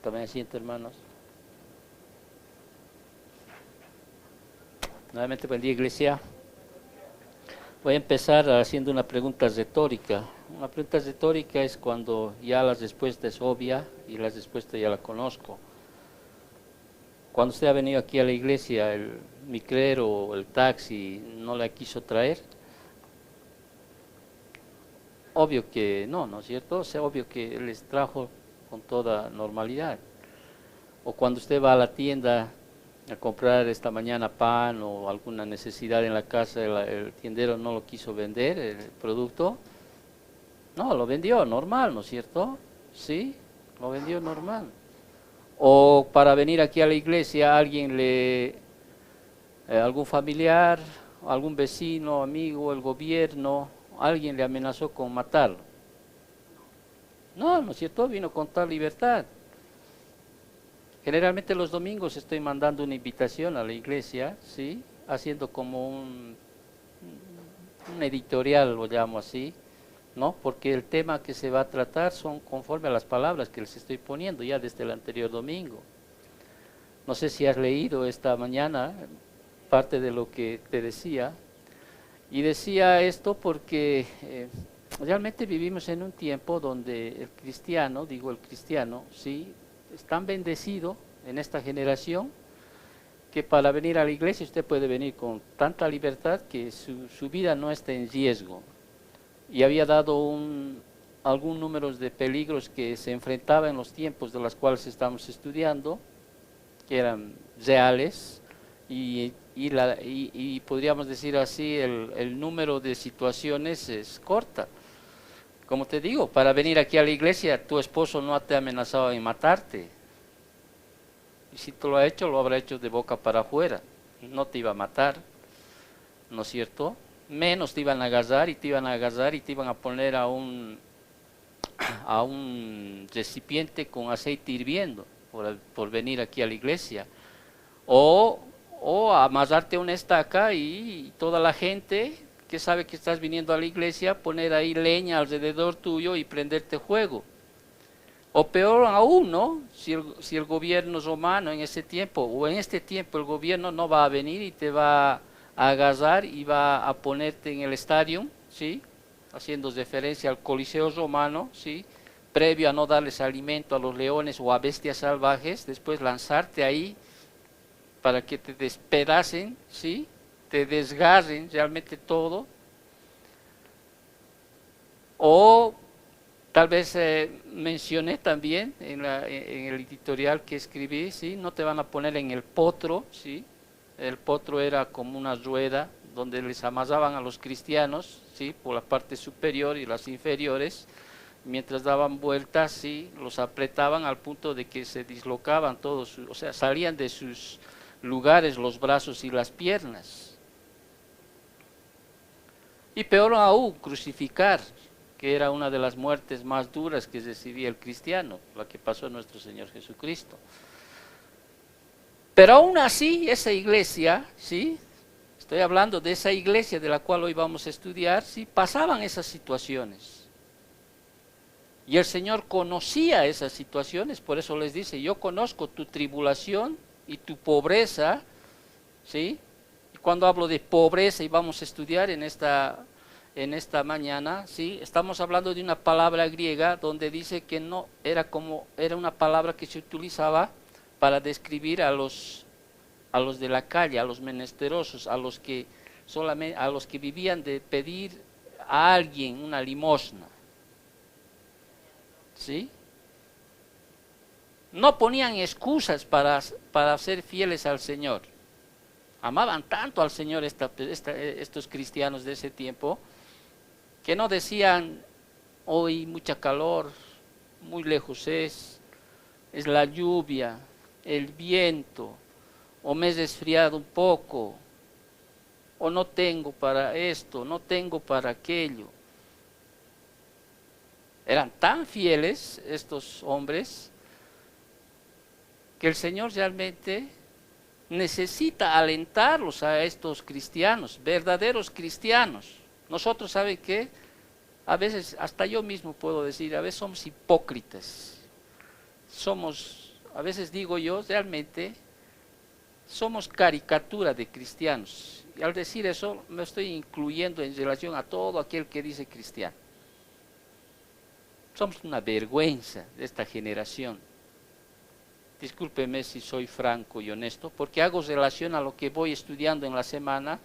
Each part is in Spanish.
Tomen asiento, hermanos. Nuevamente, buen día, iglesia. Voy a empezar haciendo una pregunta retórica. Una pregunta retórica es cuando ya la respuesta es obvia y la respuesta ya la conozco. Cuando usted ha venido aquí a la iglesia, el micrero o el taxi no la quiso traer, obvio que no, ¿no es cierto? O sea, obvio que les trajo con toda normalidad. O cuando usted va a la tienda a comprar esta mañana pan o alguna necesidad en la casa, el tiendero no lo quiso vender, el producto, no, lo vendió normal, ¿no es cierto? Sí, lo vendió normal. O para venir aquí a la iglesia, algún familiar, algún vecino, amigo, el gobierno, alguien le amenazó con matarlo. No, ¿no es cierto? Vino con tal libertad. Generalmente los domingos estoy mandando una invitación a la iglesia, ¿sí? Haciendo como un editorial, lo llamo así, ¿no? Porque el tema que se va a tratar son conforme a las palabras que les estoy poniendo ya desde el anterior domingo. No sé si has leído esta mañana parte de lo que te decía. Y decía esto porque realmente vivimos en un tiempo donde el cristiano, sí, es tan bendecido en esta generación que para venir a la iglesia usted puede venir con tanta libertad que su vida no está en riesgo. Y había dado algún número de peligros que se enfrentaba en los tiempos de los cuales estamos estudiando, que eran reales, y podríamos decir así, el número de situaciones es corta. Como te digo, para venir aquí a la iglesia, tu esposo no te ha amenazado en matarte. Y si te lo ha hecho, lo habrá hecho de boca para afuera. No te iba a matar, ¿no es cierto? Menos te iban a agarrar y te iban a poner a un recipiente con aceite hirviendo por venir aquí a la iglesia. O amarrarte a una estaca y toda la gente que sabe que estás viniendo a la iglesia, poner ahí leña alrededor tuyo y prenderte fuego. O peor aún, ¿no? Si el gobierno romano en ese tiempo, o en este tiempo el gobierno no va a venir y te va a agarrar y va a ponerte en el estadio, ¿sí? Haciendo referencia al Coliseo romano, ¿sí? Previo a no darles alimento a los leones o a bestias salvajes, después lanzarte ahí para que te despedacen, ¿sí? Te desgarren realmente todo. O tal vez mencioné también en el editorial que escribí, ¿sí? No te van a poner en el potro, ¿sí? El potro era como una rueda donde les amarraban a los cristianos, ¿sí? Por la parte superior y las inferiores, mientras daban vueltas, ¿sí? Los apretaban al punto de que se dislocaban todos, o sea, salían de sus lugares los brazos y las piernas. Y peor aún, crucificar, que era una de las muertes más duras que recibía el cristiano, la que pasó a nuestro Señor Jesucristo. Pero aún así, esa iglesia, ¿sí? Estoy hablando de esa iglesia de la cual hoy vamos a estudiar, ¿sí? Pasaban esas situaciones. Y el Señor conocía esas situaciones, por eso les dice, yo conozco tu tribulación y tu pobreza, ¿sí? Y cuando hablo de pobreza y vamos a estudiar en esta mañana, ¿sí? Estamos hablando de una palabra griega donde dice que no era una palabra que se utilizaba para describir a los de la calle, a los menesterosos, a los que vivían de pedir a alguien una limosna, ¿sí? No ponían excusas para ser fieles al Señor. Amaban tanto al Señor estos cristianos de ese tiempo, que no decían, hoy mucha calor, muy lejos es la lluvia, el viento, o me he resfriado un poco, o no tengo para esto, no tengo para aquello. Eran tan fieles estos hombres que el Señor realmente necesita alentarlos a estos cristianos, verdaderos cristianos. Nosotros, ¿sabe qué? A veces, hasta yo mismo puedo decir, a veces somos hipócritas. a veces digo yo, realmente somos caricatura de cristianos. Y al decir eso, me estoy incluyendo en relación a todo aquel que dice cristiano. Somos una vergüenza de esta generación. Discúlpeme si soy franco y honesto, porque hago relación a lo que voy estudiando en la semana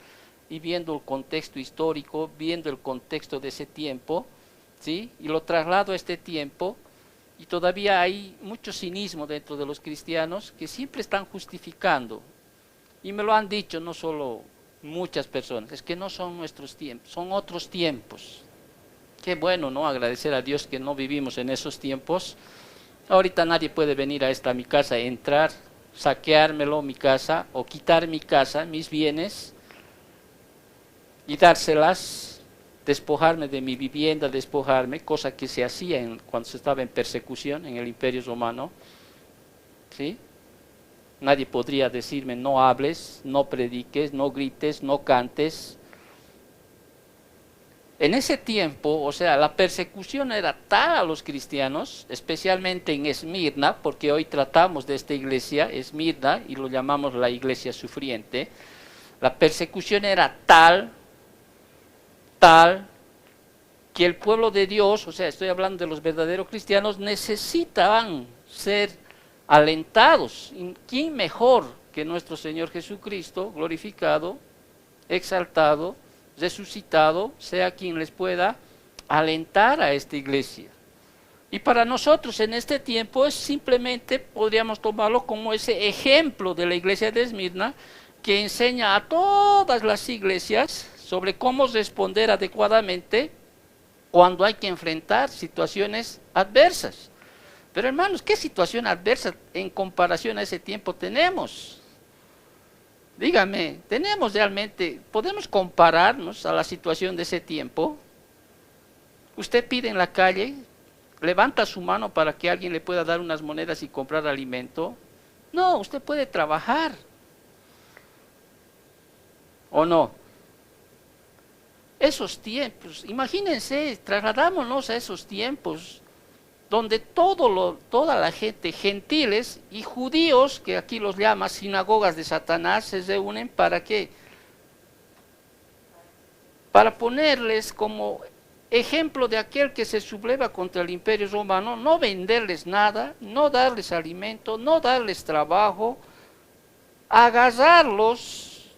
y viendo el contexto histórico, viendo el contexto de ese tiempo, ¿sí? Y lo traslado a este tiempo, y todavía hay mucho cinismo dentro de los cristianos que siempre están justificando. Y me lo han dicho no solo muchas personas, es que no son nuestros tiempos, son otros tiempos. Qué bueno, ¿no? Agradecer a Dios que no vivimos en esos tiempos. Ahorita nadie puede venir a mi casa, entrar, saqueármelo mi casa, o quitar mi casa, mis bienes, y dárselas, despojarme de mi vivienda, despojarme, cosa que se hacía cuando se estaba en persecución en el Imperio Romano, ¿sí? Nadie podría decirme no hables, no prediques, no grites, no cantes. En ese tiempo, o sea, la persecución era tal a los cristianos, especialmente en Esmirna, porque hoy tratamos de esta iglesia, Esmirna, y lo llamamos la iglesia sufriente. La persecución era tal, que el pueblo de Dios, o sea, estoy hablando de los verdaderos cristianos, necesitaban ser alentados. ¿Quién mejor que nuestro Señor Jesucristo, glorificado, exaltado, resucitado, sea quien les pueda alentar a esta iglesia? Y para nosotros en este tiempo es simplemente, podríamos tomarlo como ese ejemplo de la iglesia de Esmirna, que enseña a todas las iglesias sobre cómo responder adecuadamente cuando hay que enfrentar situaciones adversas. Pero hermanos, ¿qué situación adversa en comparación a ese tiempo tenemos? Dígame, ¿tenemos realmente, podemos compararnos a la situación de ese tiempo? Usted pide en la calle, levanta su mano para que alguien le pueda dar unas monedas y comprar alimento. No, usted puede trabajar. ¿O no? Esos tiempos, imagínense, trasladámonos a esos tiempos donde toda la gente, gentiles y judíos, que aquí los llama sinagogas de Satanás, se reúnen ¿para qué? Para ponerles como ejemplo de aquel que se subleva contra el Imperio Romano, no venderles nada, no darles alimento, no darles trabajo, agarrarlos,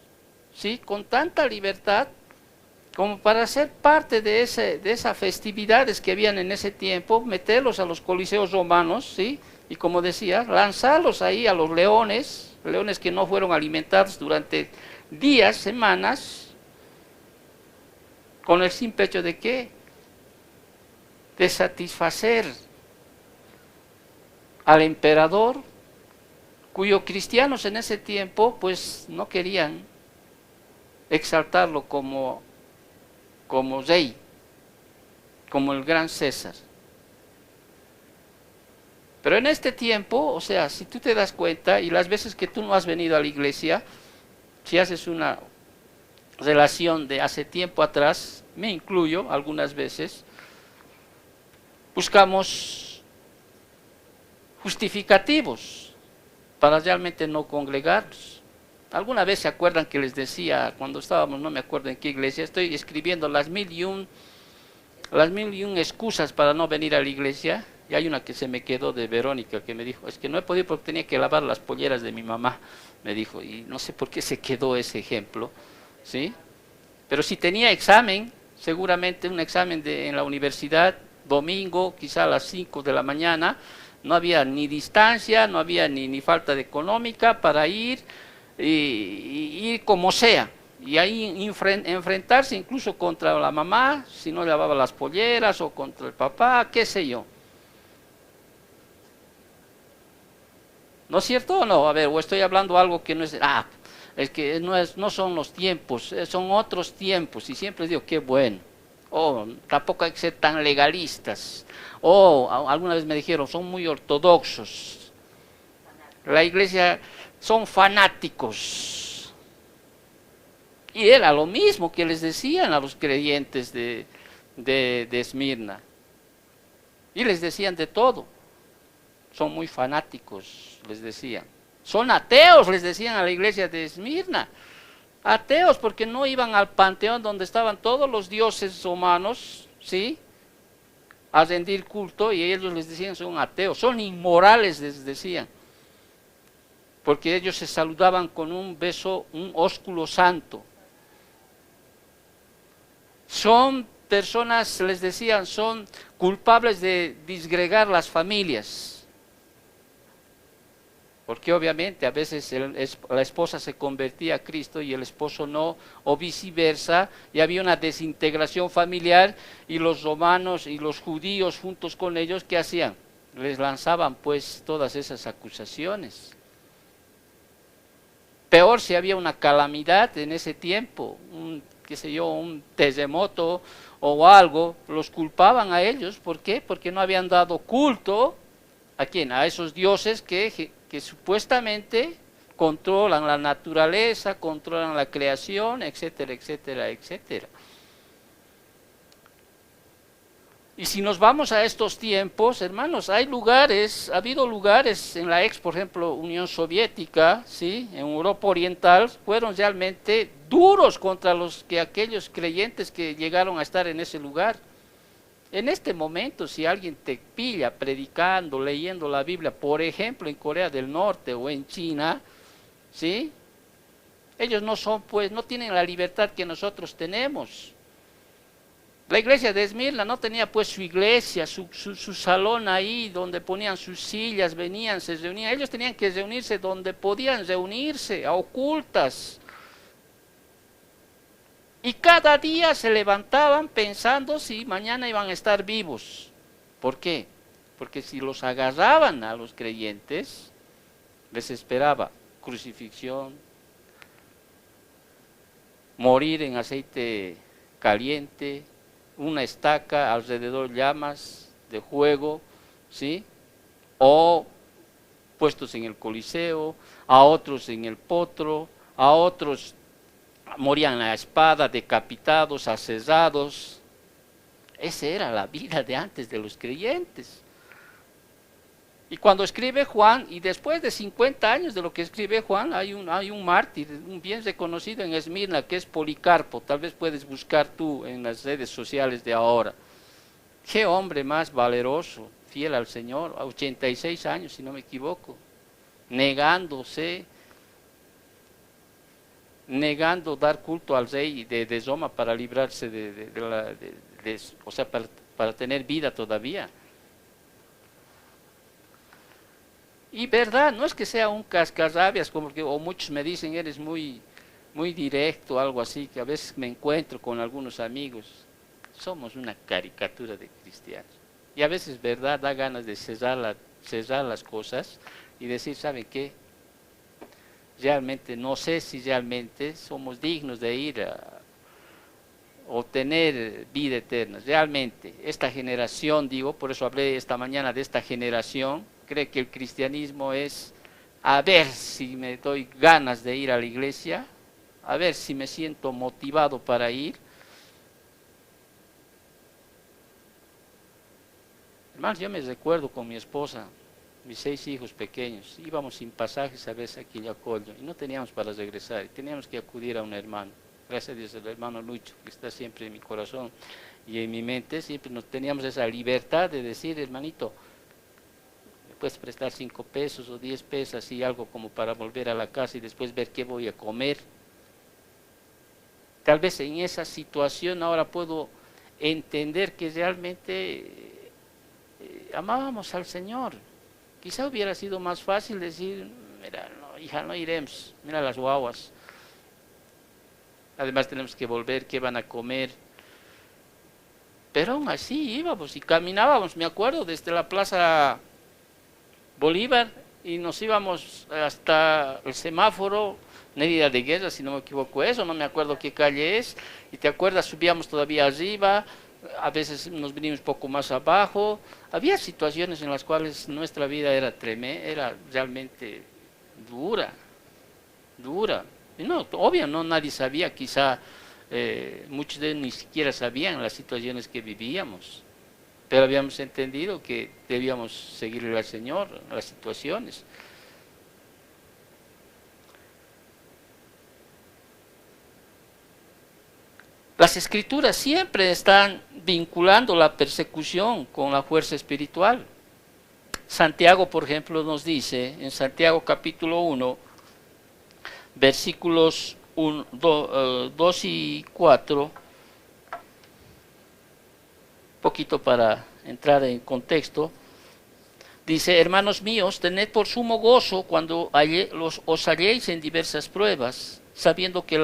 ¿sí?, con tanta libertad, como para ser parte de esas festividades que habían en ese tiempo, meterlos a los coliseos romanos, ¿sí? Y como decía, lanzarlos ahí a los leones que no fueron alimentados durante días, semanas, con el simple hecho de ¿qué? De satisfacer al emperador, cuyos cristianos en ese tiempo pues no querían exaltarlo como rey, como el gran César. Pero en este tiempo, o sea, si tú te das cuenta, y las veces que tú no has venido a la iglesia, si haces una relación de hace tiempo atrás, me incluyo algunas veces, buscamos justificativos para realmente no congregarnos. ¿Alguna vez se acuerdan que les decía, cuando estábamos, no me acuerdo en qué iglesia, estoy escribiendo las mil y un excusas para no venir a la iglesia? Y hay una que se me quedó de Verónica, que me dijo, es que no he podido porque tenía que lavar las polleras de mi mamá, me dijo, y no sé por qué se quedó ese ejemplo, ¿sí? Pero si tenía examen, seguramente un examen en la universidad, domingo, quizá a las 5 de la mañana, no había ni distancia, no había ni falta de económica para ir, y como sea, y ahí enfrentarse incluso contra la mamá, si no lavaba las polleras, o contra el papá, qué sé yo. ¿No es cierto o no? A ver, o estoy hablando algo que no es, es que no son los tiempos, son otros tiempos, y siempre digo, qué bueno. Tampoco hay que ser tan legalistas. Alguna vez me dijeron, son muy ortodoxos. La iglesia son fanáticos. Y era lo mismo que les decían a los creyentes de Esmirna. Y les decían de todo. son muy fanáticos, les decían. Son ateos, les decían a la iglesia de Esmirna. Ateos porque no iban al panteón donde estaban todos los dioses humanos, ¿sí?, a rendir culto, y ellos les decían son ateos, son inmorales, les decían, porque ellos se saludaban con un beso, un ósculo santo. Son personas, les decían, son culpables de disgregar las familias. Porque obviamente a veces la esposa se convertía a Cristo y el esposo no, o viceversa, y había una desintegración familiar, y los romanos y los judíos juntos con ellos, ¿qué hacían? Les lanzaban pues todas esas acusaciones. Peor si había una calamidad en ese tiempo, qué sé yo, un terremoto o algo, los culpaban a ellos. ¿Por qué? Porque no habían dado culto ¿a quién? A esos dioses que supuestamente controlan la naturaleza, controlan la creación, etcétera, etcétera, etcétera. Y si nos vamos a estos tiempos, hermanos, hay lugares, ha habido lugares en la por ejemplo, Unión Soviética, ¿sí?, en Europa Oriental, fueron realmente duros contra aquellos creyentes que llegaron a estar en ese lugar. En este momento, si alguien te pilla predicando, leyendo la Biblia, por ejemplo, en Corea del Norte o en China, ¿sí?, ellos no son, pues, no tienen la libertad que nosotros tenemos. La iglesia de Esmirna no tenía pues su iglesia, su salón ahí donde ponían sus sillas, venían, se reunían. Ellos tenían que reunirse donde podían reunirse, a ocultas. Y cada día se levantaban pensando si mañana iban a estar vivos. ¿Por qué? Porque si los agarraban a los creyentes, les esperaba crucifixión, morir en aceite caliente, una estaca, alrededor llamas de fuego, ¿sí?, o puestos en el Coliseo, a otros en el potro, a otros morían a espada, decapitados, asesados. Esa era la vida de antes de los creyentes. Y cuando escribe Juan, y después de 50 años de lo que escribe Juan, hay un mártir, un bien reconocido en Esmirna, que es Policarpo. Tal vez puedes buscar tú en las redes sociales de ahora. Qué hombre más valeroso, fiel al Señor, a 86 años, si no me equivoco, negando dar culto al rey de Roma para librarse o sea, para tener vida todavía. Y verdad, no es que sea un cascarrabias, o muchos me dicen eres muy, muy directo, algo así, que a veces me encuentro con algunos amigos. Somos una caricatura de cristianos. Y a veces, verdad, da ganas de cerrar las cosas y decir, ¿saben qué? Realmente, no sé si realmente somos dignos de ir a obtener vida eterna. Realmente, esta generación, digo, por eso hablé esta mañana de esta generación, cree que el cristianismo es a ver si me doy ganas de ir a la iglesia, a ver si me siento motivado para ir. Hermanos, yo me recuerdo con mi esposa, mis 6 hijos pequeños, íbamos sin pasajes a veces a Quillacollo y no teníamos para regresar y teníamos que acudir a un hermano. Gracias a Dios, el hermano Lucho, que está siempre en mi corazón y en mi mente, siempre nos teníamos esa libertad de decir, hermanito, ¿me puedes prestar 5 pesos o 10 pesos, así algo como para volver a la casa y después ver qué voy a comer? Tal vez en esa situación ahora puedo entender que realmente amábamos al Señor. Quizá hubiera sido más fácil decir, mira, no, hija, no iremos, mira las guaguas. Además tenemos que volver, ¿qué van a comer? Pero aún así íbamos y caminábamos, me acuerdo, desde la Plaza Bolívar y nos íbamos hasta el semáforo, Nérida de Guerra, si no me equivoco eso, no me acuerdo qué calle es, y te acuerdas, subíamos todavía arriba, a veces nos vinimos un poco más abajo. Había situaciones en las cuales nuestra vida era tremenda, era realmente dura. Y no, obvio, no, nadie sabía, quizá muchos de ellos ni siquiera sabían las situaciones que vivíamos. pero habíamos entendido que debíamos seguirle al Señor a las situaciones. Las escrituras siempre están vinculando la persecución con la fuerza espiritual. Santiago, por ejemplo, nos dice en Santiago capítulo 1, versículos 2 y 4, poquito para entrar en contexto, dice: hermanos míos, tened por sumo gozo cuando os halléis en diversas pruebas, sabiendo que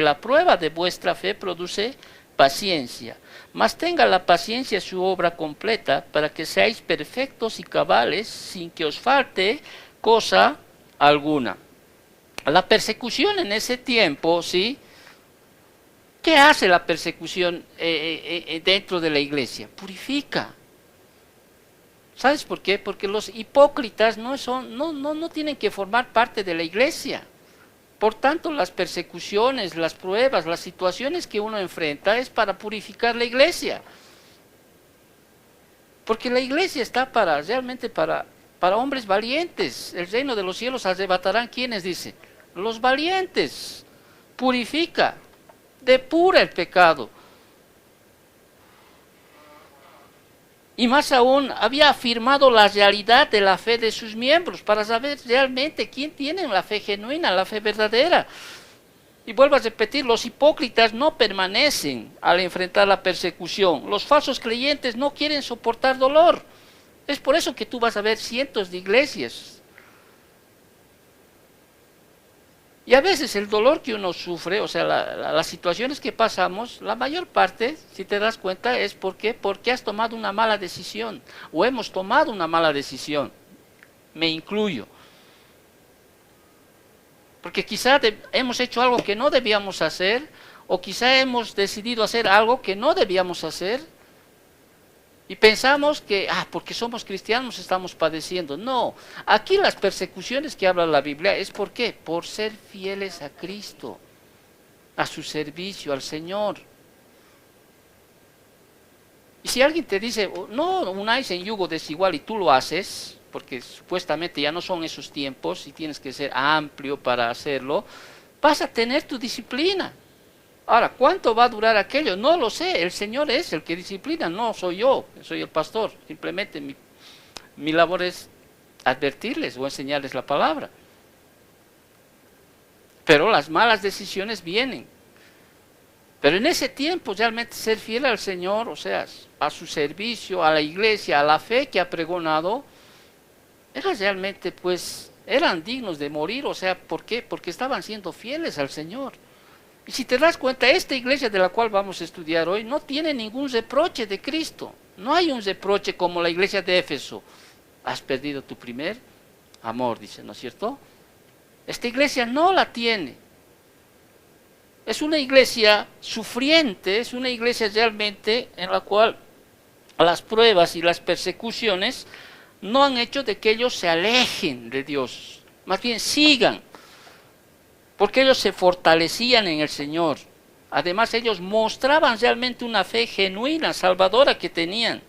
la prueba de vuestra fe produce paciencia. Mas tenga la paciencia su obra completa, para que seáis perfectos y cabales, sin que os falte cosa alguna. La persecución en ese tiempo, ¿sí? ¿Qué hace la persecución dentro de la iglesia? Purifica. ¿Sabes por qué? Porque los hipócritas no tienen que formar parte de la iglesia. Por tanto, las persecuciones, las pruebas, las situaciones que uno enfrenta es para purificar la iglesia. Porque la iglesia está realmente para hombres valientes. El reino de los cielos arrebatarán, ¿quiénes dice? Los valientes. Purifica, depura el pecado. Y más aún, había afirmado la realidad de la fe de sus miembros para saber realmente quién tiene la fe genuina, la fe verdadera. Y vuelvo a repetir, los hipócritas no permanecen al enfrentar la persecución. Los falsos creyentes no quieren soportar dolor. Es por eso que tú vas a ver cientos de iglesias. Y a veces el dolor que uno sufre, o sea, las situaciones que pasamos, la mayor parte, si te das cuenta, es porque has tomado una mala decisión, o hemos tomado una mala decisión. Me incluyo. Porque quizá hemos hecho algo que no debíamos hacer, o quizá hemos decidido hacer algo que no debíamos hacer, y pensamos que, porque somos cristianos estamos padeciendo. No, aquí las persecuciones que habla la Biblia es ¿por qué? Por ser fieles a Cristo, a su servicio, al Señor. Y si alguien te dice, no unáis en yugo desigual y tú lo haces, porque supuestamente ya no son esos tiempos y tienes que ser amplio para hacerlo, vas a tener tu disciplina. Ahora, ¿cuánto va a durar aquello? No lo sé, el Señor es el que disciplina, no soy yo, soy el pastor. Simplemente mi labor es advertirles o enseñarles la palabra. Pero las malas decisiones vienen. Pero en ese tiempo realmente ser fiel al Señor, o sea, a su servicio, a la iglesia, a la fe que ha pregonado, era realmente eran dignos de morir, o sea, ¿por qué? Porque estaban siendo fieles al Señor. Y si te das cuenta, esta iglesia de la cual vamos a estudiar hoy no tiene ningún reproche de Cristo. No hay un reproche como la iglesia de Éfeso. Has perdido tu primer amor, dice, ¿no es cierto? Esta iglesia no la tiene. Es una iglesia sufriente, es una iglesia realmente en la cual las pruebas y las persecuciones no han hecho de que ellos se alejen de Dios. Más bien sigan. Porque ellos se fortalecían en el Señor. Además, ellos mostraban realmente una fe genuina, salvadora que tenían.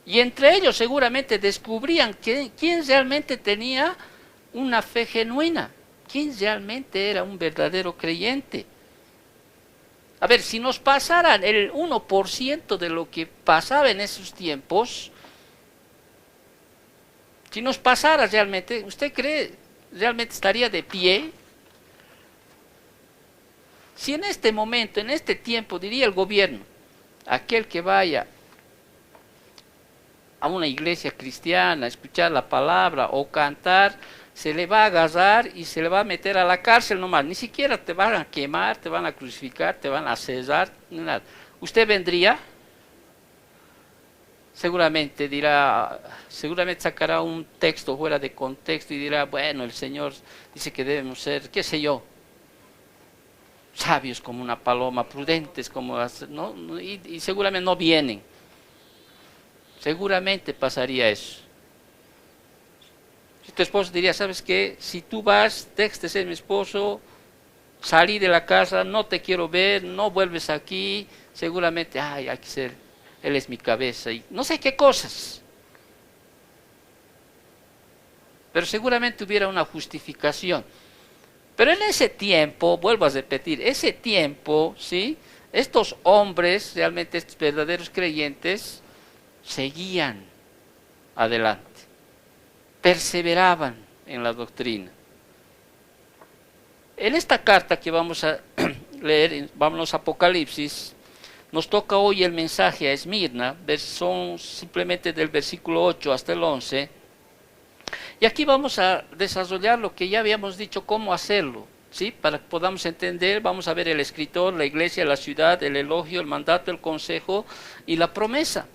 Y entre ellos seguramente descubrían quién realmente tenía una fe genuina, quién realmente era un verdadero creyente. A ver, si nos pasaran el 1% de lo que pasaba en esos tiempos, si nos pasara realmente, ¿usted cree realmente estaría de pie? Si en este momento, en este tiempo, diría el gobierno, aquel que vaya a una iglesia cristiana a escuchar la palabra o cantar, se le va a agarrar y se le va a meter a la cárcel nomás, ni siquiera te van a quemar, te van a crucificar, te van a cesar, nada. ¿Usted vendría? Seguramente sacará un texto fuera de contexto y dirá, bueno, el Señor dice que debemos ser, qué sé yo, sabios como una paloma, prudentes como ¿no? Y seguramente no vienen. Seguramente pasaría eso. Si tu esposo diría, ¿sabes qué? Si tú vas, dejes de ser mi esposo, salí de la casa, no te quiero ver, no vuelves aquí, seguramente, ay, hay que ser, él es mi cabeza, y no sé qué cosas. Pero seguramente hubiera una justificación. Pero en ese tiempo, vuelvo a repetir, ese tiempo, ¿sí? Estos hombres, realmente estos verdaderos creyentes, seguían adelante, perseveraban en la doctrina. En esta carta que vamos a leer, vámonos a Apocalipsis, nos toca hoy el mensaje a Esmirna, son simplemente del versículo 8 hasta el 11, y aquí vamos a desarrollar lo que ya habíamos dicho, cómo hacerlo, ¿sí? Para que podamos entender, vamos a ver el escritor, la iglesia, la ciudad, el elogio, el mandato, el consejo y la promesa.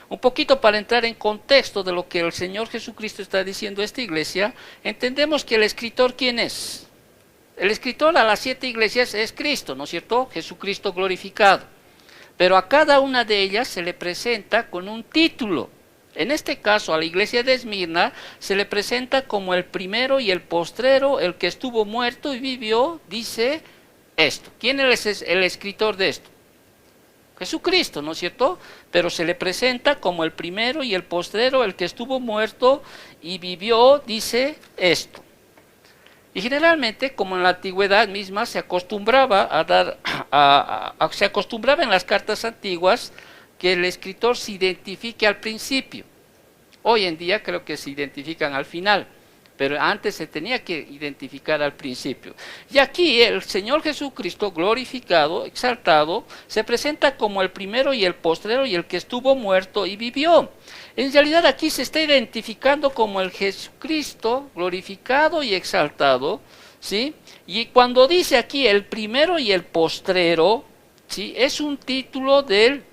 Un poquito para entrar en contexto de lo que el Señor Jesucristo está diciendo a esta iglesia, entendemos que el escritor, ¿quién es? El escritor a las 7 iglesias es Cristo, ¿no es cierto? Jesucristo glorificado. Pero a cada una de ellas se le presenta con un título. En este caso, a la iglesia de Esmirna se le presenta como el primero y el postrero, el que estuvo muerto y vivió, dice esto. ¿Quién es el escritor de esto? Jesucristo, ¿no es cierto? Pero se le presenta como el primero y el postrero, el que estuvo muerto y vivió, dice esto. Y generalmente, como en la antigüedad misma, se acostumbraba se acostumbraba en las cartas antiguas que el escritor se identifique al principio. Hoy en día creo que se identifican al final, pero antes se tenía que identificar al principio. Y aquí el Señor Jesucristo glorificado, exaltado, se presenta como el primero y el postrero y el que estuvo muerto y vivió. En realidad aquí se está identificando como el Jesucristo glorificado y exaltado, ¿sí? Y cuando dice aquí el primero y el postrero, ¿sí? Es un título del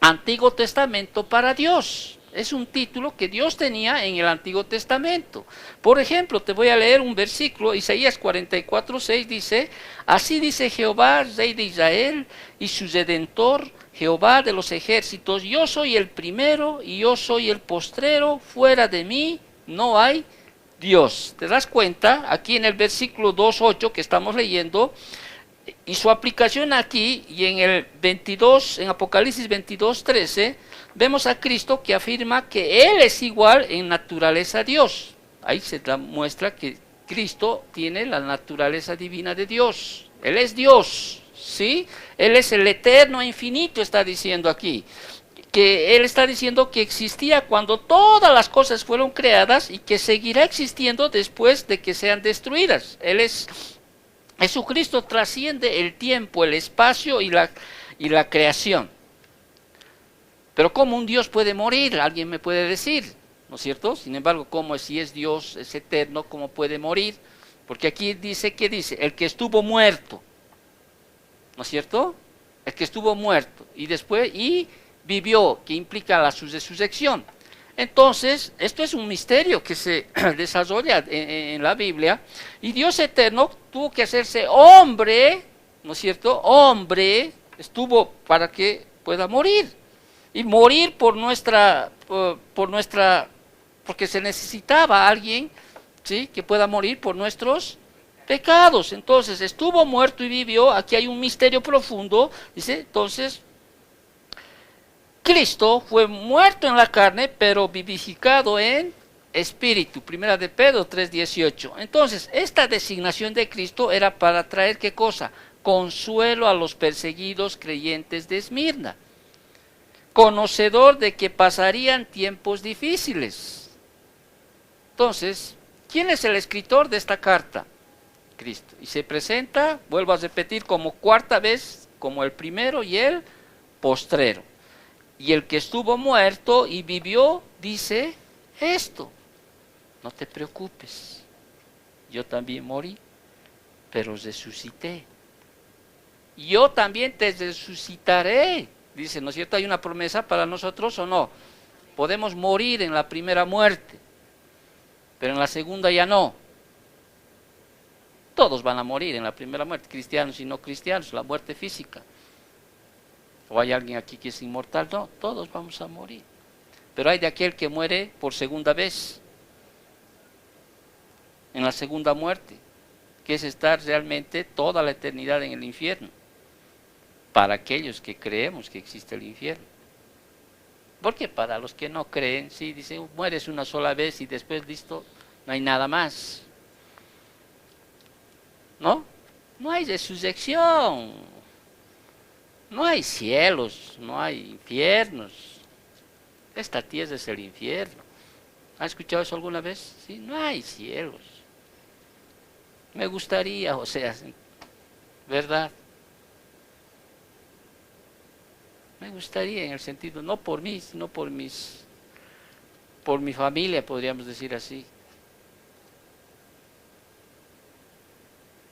Antiguo Testamento para Dios. Es un título que Dios tenía en el Antiguo Testamento. Por ejemplo, te voy a leer un versículo, Isaías 44:6 dice, así dice Jehová, Rey de Israel, y su Redentor, Jehová de los ejércitos, yo soy el primero y yo soy el postrero, fuera de mí no hay Dios. ¿Te das cuenta? Aquí en el versículo 2:8 que estamos leyendo, y su aplicación aquí, y en el 22, en Apocalipsis 22:13, vemos a Cristo que afirma que Él es igual en naturaleza a Dios. Ahí se muestra que Cristo tiene la naturaleza divina de Dios. Él es Dios, ¿sí? Él es el eterno e infinito, está diciendo aquí. Que Él está diciendo que existía cuando todas las cosas fueron creadas y que seguirá existiendo después de que sean destruidas. Jesucristo trasciende el tiempo, el espacio y la creación. Pero ¿cómo un Dios puede morir? Alguien me puede decir, ¿no es cierto? Sin embargo, ¿cómo si es Dios, es eterno, cómo puede morir? Porque aquí dice, ¿qué dice? El que estuvo muerto, ¿no es cierto? El que estuvo muerto y vivió, que implica la resurrección. Entonces, esto es un misterio que se desarrolla en la Biblia, y Dios eterno tuvo que hacerse hombre, ¿no es cierto? Hombre, estuvo para que pueda morir. Y morir porque se necesitaba alguien, ¿sí? Que pueda morir por nuestros pecados. Entonces, estuvo muerto y vivió. Aquí hay un misterio profundo, dice. Entonces, Cristo fue muerto en la carne, pero vivificado en espíritu. Primera de Pedro 3:18. Entonces, esta designación de Cristo era para traer, ¿qué cosa? Consuelo a los perseguidos creyentes de Esmirna, conocedor de que pasarían tiempos difíciles. Entonces, ¿quién es el escritor de esta carta? Cristo. Y se presenta, vuelvo a repetir, como cuarta vez, como el primero y el postrero. Y el que estuvo muerto y vivió, dice esto: no te preocupes, yo también morí, pero resucité. Yo también te resucitaré. Dice, ¿no es cierto? ¿Hay una promesa para nosotros o no? Podemos morir en la primera muerte, pero en la segunda ya no. Todos van a morir en la primera muerte, cristianos y no cristianos, la muerte física. ¿O hay alguien aquí que es inmortal? No, todos vamos a morir. Pero hay de aquel que muere por segunda vez, en la segunda muerte. que es estar realmente toda la eternidad en el infierno, para aquellos que creemos que existe el infierno. Porque para los que no creen, sí, dicen, mueres una sola vez y después listo, no hay nada más. ¿No? No hay resurrección, no hay cielos, no hay infiernos. Esta tierra es el infierno. ¿Has escuchado eso alguna vez? Sí, no hay cielos. Me gustaría, o sea, ¿verdad? Me gustaría en el sentido, no por mí, sino por mi familia, podríamos decir así.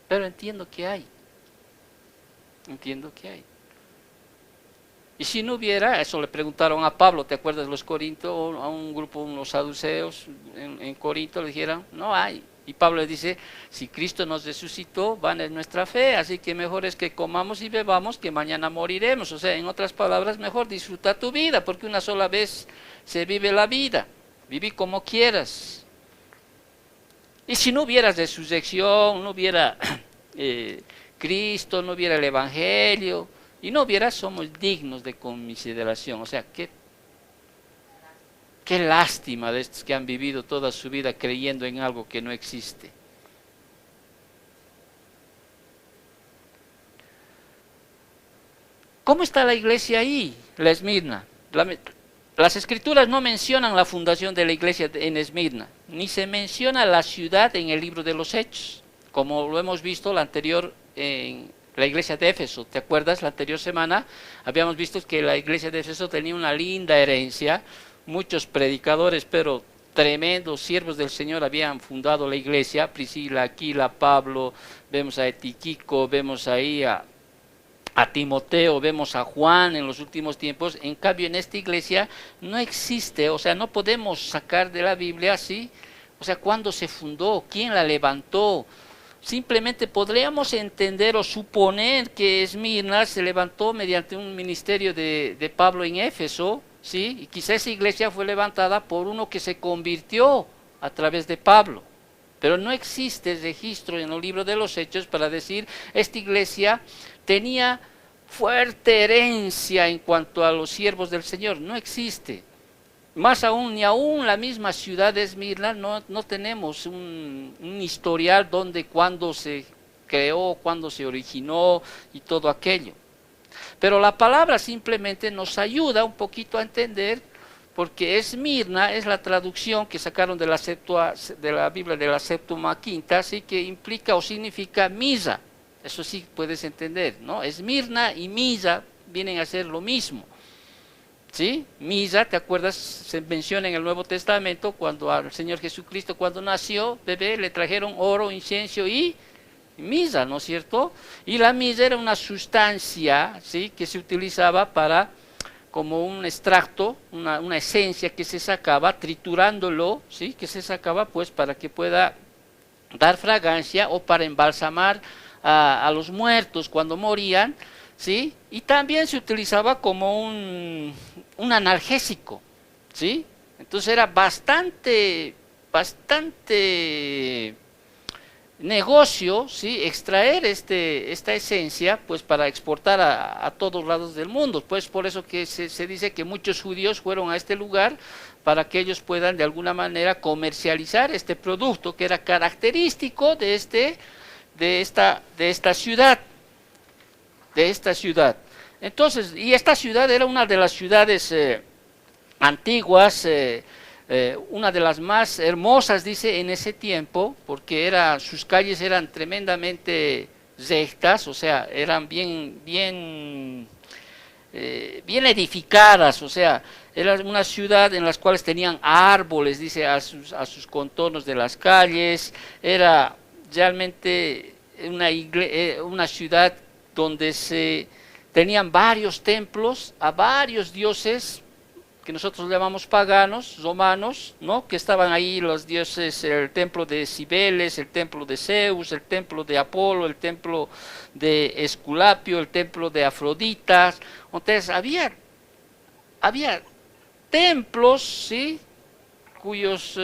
Pero entiendo que hay. Entiendo que hay. Y si no hubiera, eso le preguntaron a Pablo, ¿te acuerdas de los Corintios? A un grupo, unos saduceos en Corinto, le dijeron, no hay. Y Pablo le dice, si Cristo nos resucitó, vana es nuestra fe, así que mejor es que comamos y bebamos, que mañana moriremos. O sea, en otras palabras, mejor disfruta tu vida, porque una sola vez se vive la vida. Viví como quieras. Y si no hubiera resurrección, no hubiera Cristo, no hubiera el Evangelio, y no hubiera, somos dignos de conmiseración. O sea, qué lástima de estos que han vivido toda su vida creyendo en algo que no existe. ¿Cómo está la iglesia ahí, la Esmirna? Las escrituras no mencionan la fundación de la iglesia en Esmirna, ni se menciona la ciudad en el libro de los Hechos, como lo hemos visto la anterior en la iglesia de Éfeso. ¿Te acuerdas? La anterior semana habíamos visto que la iglesia de Éfeso tenía una linda herencia, muchos predicadores, pero tremendos siervos del Señor habían fundado la iglesia, Priscila, Aquila, Pablo, vemos a Etiquico, vemos ahí a Timoteo, vemos a Juan en los últimos tiempos. En cambio en esta iglesia no existe, o sea, no podemos sacar de la Biblia así, o sea, cuándo se fundó, quién la levantó. Simplemente podríamos entender o suponer que Esmirna se levantó mediante un ministerio de Pablo en Éfeso, ¿sí? Y quizá esa iglesia fue levantada por uno que se convirtió a través de Pablo. Pero no existe registro en el libro de los Hechos para decir, esta iglesia tenía fuerte herencia en cuanto a los siervos del Señor. No existe. Más aún, ni aún la misma ciudad de Esmirna no tenemos un historial donde, cuándo se creó, cuándo se originó y todo aquello. Pero la palabra simplemente nos ayuda un poquito a entender, porque Esmirna es la traducción que sacaron de la Biblia de la Septuaginta, así que implica o significa misa. Eso sí puedes entender, ¿no? Esmirna y misa vienen a ser lo mismo. ¿Sí? Misa, ¿te acuerdas? Se menciona en el Nuevo Testamento cuando al Señor Jesucristo, cuando nació, bebé, le trajeron oro, incienso y misa, ¿no es cierto? Y la misa era una sustancia, ¿sí?, que se utilizaba para, como un extracto, una esencia que se sacaba, triturándolo, ¿sí?, que se sacaba pues para que pueda dar fragancia o para embalsamar a los muertos cuando morían, ¿sí? Y también se utilizaba como un analgésico, ¿sí? Entonces era bastante negocio, ¿sí?, extraer esta esencia pues para exportar a todos lados del mundo. Pues por eso que se dice que muchos judíos fueron a este lugar para que ellos puedan de alguna manera comercializar este producto que era característico de esta ciudad. Entonces, y esta ciudad era una de las ciudades antiguas, una de las más hermosas, dice, en ese tiempo, porque sus calles eran tremendamente rectas, o sea, eran bien edificadas, o sea, era una ciudad en las cuales tenían árboles, dice, a sus contornos de las calles. Era realmente una ciudad donde se tenían varios templos a varios dioses que nosotros llamamos paganos, romanos, ¿no?, que estaban ahí los dioses, el templo de Cibeles, el templo de Zeus, el templo de Apolo, el templo de Esculapio, el templo de Afrodita. Entonces había templos, ¿sí?, cuyos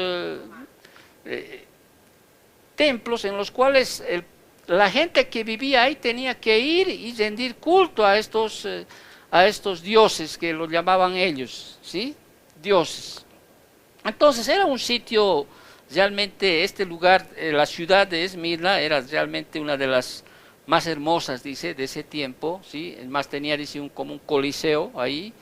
templos en los cuales la gente que vivía ahí tenía que ir y rendir culto a estos dioses que los llamaban ellos, ¿sí? Dioses. Entonces era un sitio, realmente este lugar, la ciudad de Esmirna era realmente una de las más hermosas, dice, de ese tiempo, ¿sí? Más tenía, dice, como un coliseo ahí,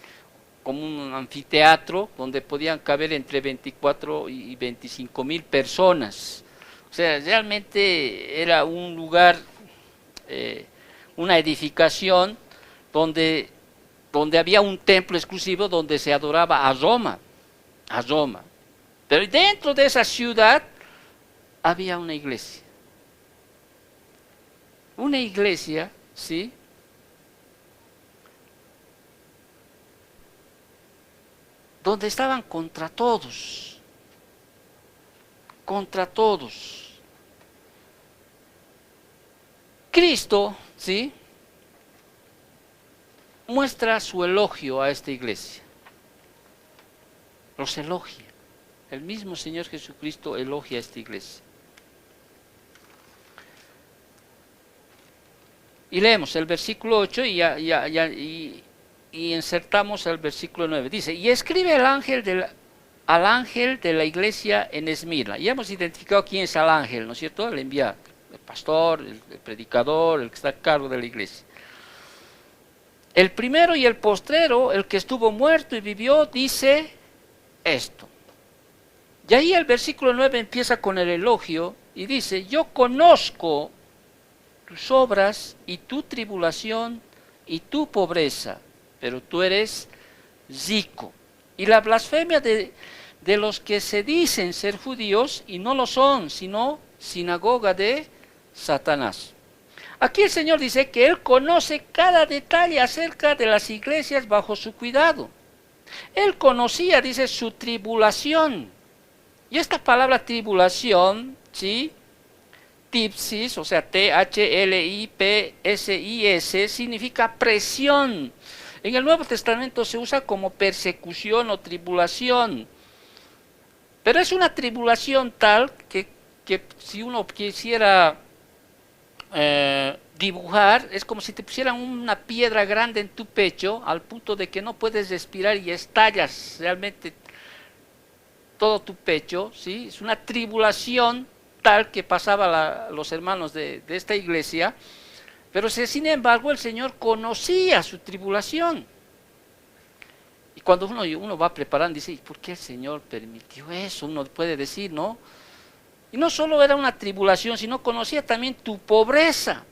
como un anfiteatro donde podían caber entre 24 y 25.000 personas. O sea, realmente era un lugar, una edificación donde había un templo exclusivo donde se adoraba a Roma, a Roma. Pero dentro de esa ciudad había una iglesia, ¿sí? Donde estaban contra todos, contra todos. Cristo, ¿sí? Muestra su elogio a esta iglesia, los elogia. El mismo Señor Jesucristo elogia a esta iglesia. Y leemos el versículo 8 y insertamos el versículo 9. Dice, y escribe al ángel de la iglesia en Esmirna. Ya hemos identificado quién es el ángel, ¿no es cierto? El enviado, el pastor, el predicador, el que está a cargo de la iglesia. El primero y el postrero, el que estuvo muerto y vivió, dice esto. Y ahí el versículo 9 empieza con el elogio y dice, yo conozco tus obras y tu tribulación y tu pobreza, pero tú eres rico. Y la blasfemia de los que se dicen ser judíos y no lo son, sino sinagoga de Satanás. Aquí el Señor dice que Él conoce cada detalle acerca de las iglesias bajo su cuidado. Él conocía, dice, su tribulación. Y esta palabra tribulación, ¿sí? Tipsis, o sea, T-H-L-I-P-S-I-S, significa presión. En el Nuevo Testamento se usa como persecución o tribulación. Pero es una tribulación tal que si uno quisiera dibujar, es como si te pusieran una piedra grande en tu pecho, al punto de que no puedes respirar y estallas realmente todo tu pecho, ¿sí? Es una tribulación tal que pasaba los hermanos de esta iglesia, pero sin embargo el Señor conocía su tribulación. Y cuando uno va preparando, dice, ¿y por qué el Señor permitió eso? Uno puede decir, ¿no? Y no solo era una tribulación, sino conocía también tu pobreza.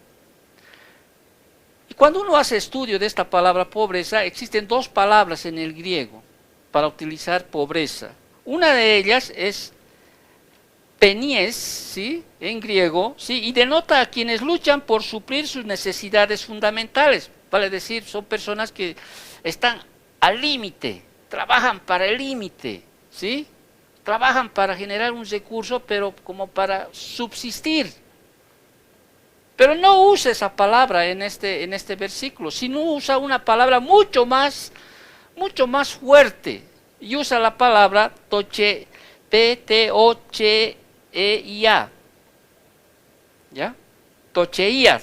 Y cuando uno hace estudio de esta palabra pobreza, existen dos palabras en el griego para utilizar pobreza. Una de ellas es penies, ¿sí? En griego, ¿sí? Y denota a quienes luchan por suplir sus necesidades fundamentales. Vale decir, son personas que están al límite, trabajan para el límite, ¿sí? Trabajan para generar un recurso, pero como para subsistir. Pero no usa esa palabra en este versículo, sino usa una palabra mucho más fuerte. Y usa la palabra toche, P-T-O-C-E-I-A. ¿Ya? Tocheía.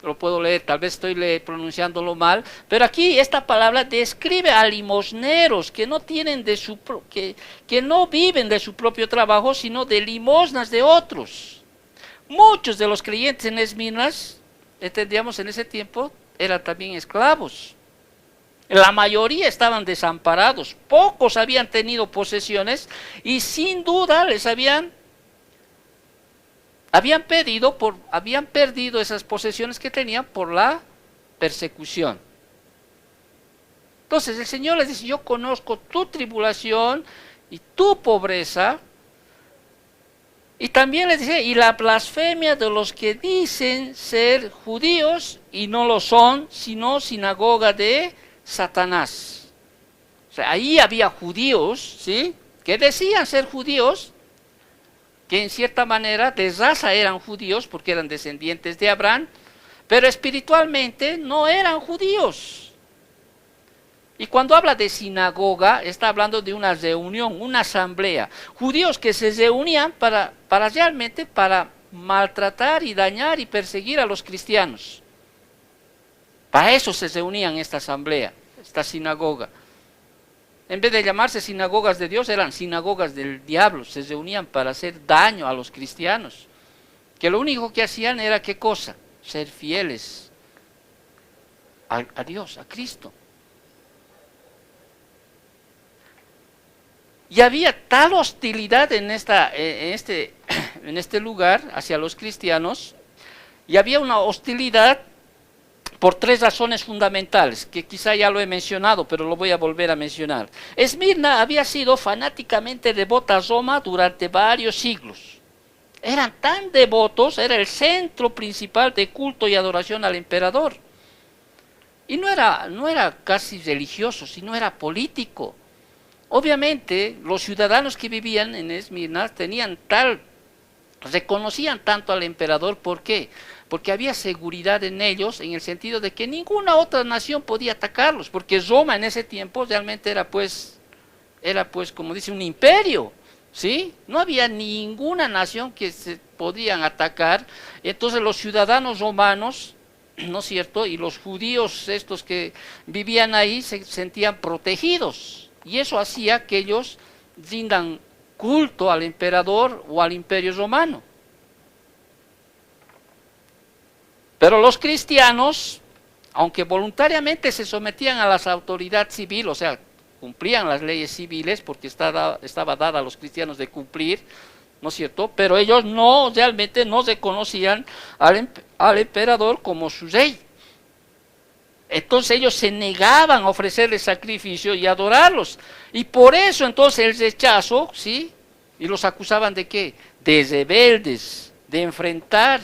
Lo puedo leer, tal vez estoy pronunciándolo mal, pero aquí esta palabra describe a limosneros que no tienen que no viven de su propio trabajo, sino de limosnas de otros. Muchos de los creyentes en Esmirnas, entendíamos en ese tiempo, eran también esclavos. La mayoría estaban desamparados, pocos habían tenido posesiones y sin duda les habían perdido esas posesiones que tenían por la persecución. Entonces el Señor les dice, yo conozco tu tribulación y tu pobreza. Y también les dice, y la blasfemia de los que dicen ser judíos y no lo son, sino sinagoga de Satanás. O sea, ahí había judíos, ¿sí? Que decían ser judíos, que en cierta manera de raza eran judíos porque eran descendientes de Abraham, pero espiritualmente no eran judíos. Y cuando habla de sinagoga, está hablando de una reunión, una asamblea. Judíos que se reunían para realmente maltratar y dañar y perseguir a los cristianos. Para eso se reunían en esta asamblea, esta sinagoga. En vez de llamarse sinagogas de Dios, eran sinagogas del diablo. Se reunían para hacer daño a los cristianos. Que lo único que hacían era, ¿qué cosa? Ser fieles a Dios, a Cristo. Y había tal hostilidad en este lugar hacia los cristianos, y había una hostilidad por tres razones fundamentales, que quizá ya lo he mencionado, pero lo voy a volver a mencionar. Esmirna había sido fanáticamente devota a Roma durante varios siglos. Eran tan devotos, era el centro principal de culto y adoración al emperador. Y no era casi religioso, sino era político. Obviamente, los ciudadanos que vivían en Esmirna reconocían tanto al emperador. ¿Por qué? Porque había seguridad en ellos, en el sentido de que ninguna otra nación podía atacarlos, porque Roma en ese tiempo realmente era pues como dice, un imperio, ¿sí? No había ninguna nación que se podían atacar. Entonces los ciudadanos romanos, ¿no es cierto?, y los judíos estos que vivían ahí se sentían protegidos, y eso hacía que ellos rindan culto al emperador o al imperio romano. Pero los cristianos, aunque voluntariamente se sometían a las autoridades civiles, o sea, cumplían las leyes civiles, porque estaba dada a los cristianos de cumplir, ¿no es cierto?, pero ellos realmente no reconocían al emperador como su rey. Entonces ellos se negaban a ofrecerle sacrificio y adorarlos. Y por eso entonces el rechazo, ¿sí? Y los acusaban de ¿qué? De rebeldes, de enfrentar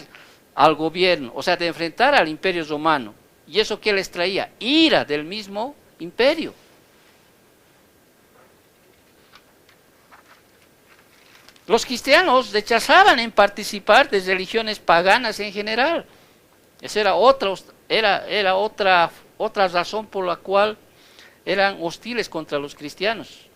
al gobierno, o sea, de enfrentar al imperio romano. ¿Y eso qué les traía? Ira del mismo imperio. Los cristianos rechazaban en participar de religiones paganas en general. Esa era otra razón por la cual eran hostiles contra los cristianos.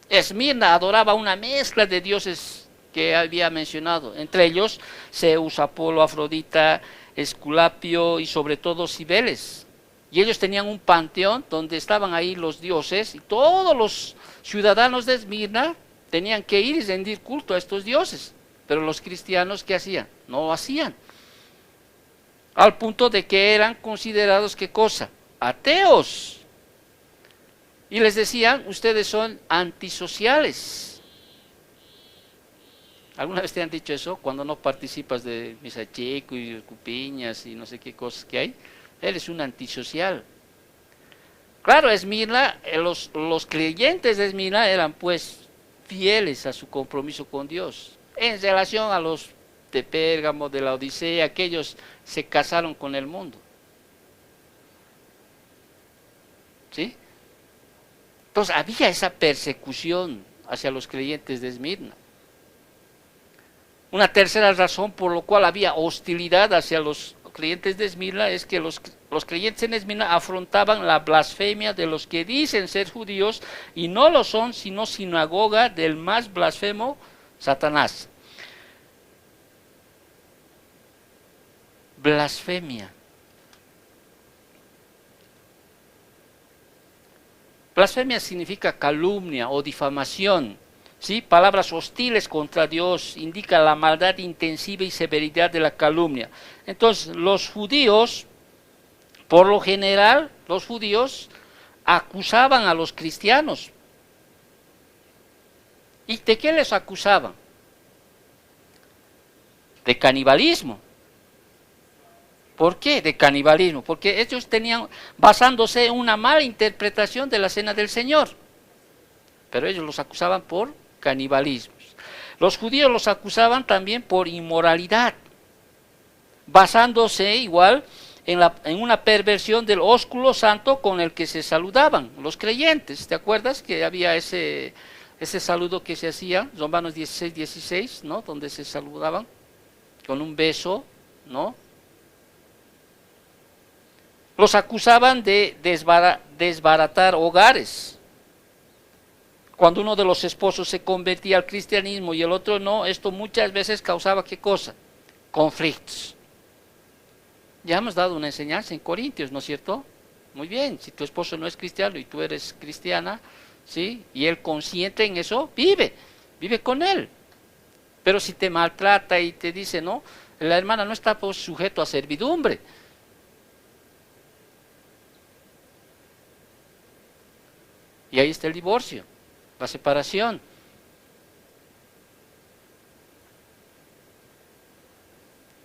Esmirna adoraba una mezcla de dioses que había mencionado, entre ellos Zeus, Apolo, Afrodita, Esculapio y sobre todo Cibeles. Y ellos tenían un panteón donde estaban ahí los dioses, y todos los ciudadanos de Esmirna tenían que ir y rendir culto a estos dioses. Pero los cristianos, ¿qué hacían? No lo hacían. Al punto de que eran considerados, ¿qué cosa? Ateos. Y les decían, ustedes son antisociales. ¿Alguna vez te han dicho eso? Cuando no participas de misa chico y cupiñas y no sé qué cosas que hay. Eres un antisocial. Claro, Esmirna, los creyentes de Esmirna eran pues fieles a su compromiso con Dios. En relación a los de Pérgamo, de la Odisea, aquellos se casaron con el mundo. ¿Sí? Entonces había esa persecución hacia los creyentes de Esmirna. Una tercera razón por la cual había hostilidad hacia los creyentes de Esmirna es que los creyentes en Esmirna afrontaban la blasfemia de los que dicen ser judíos y no lo son, sino sinagoga del más blasfemo Satanás. Blasfemia. Blasfemia significa calumnia o difamación, ¿sí? Palabras hostiles contra Dios, indica la maldad intensiva y severidad de la calumnia. Entonces, los judíos, por lo general, los judíos acusaban a los cristianos. ¿Y de qué les acusaban? De canibalismo. ¿Por qué de canibalismo? Porque ellos tenían, basándose en una mala interpretación de la cena del Señor. Pero ellos los acusaban por canibalismo. Los judíos los acusaban también por inmoralidad, basándose igual en una perversión del ósculo santo con el que se saludaban los creyentes. ¿Te acuerdas que había ese saludo que se hacía, Romanos 16, ¿no? Donde se saludaban con un beso, ¿no? Los acusaban de desbaratar hogares. Cuando uno de los esposos se convertía al cristianismo y el otro no, esto muchas veces causaba ¿qué cosa? conflictos. Ya hemos dado una enseñanza en Corintios, ¿no es cierto? Muy bien, si tu esposo no es cristiano y tú eres cristiana, ¿sí? Y él consciente en eso, vive con él. Pero si te maltrata y te dice, no, la hermana no está pues, sujeto a servidumbre. Y ahí está el divorcio, la separación.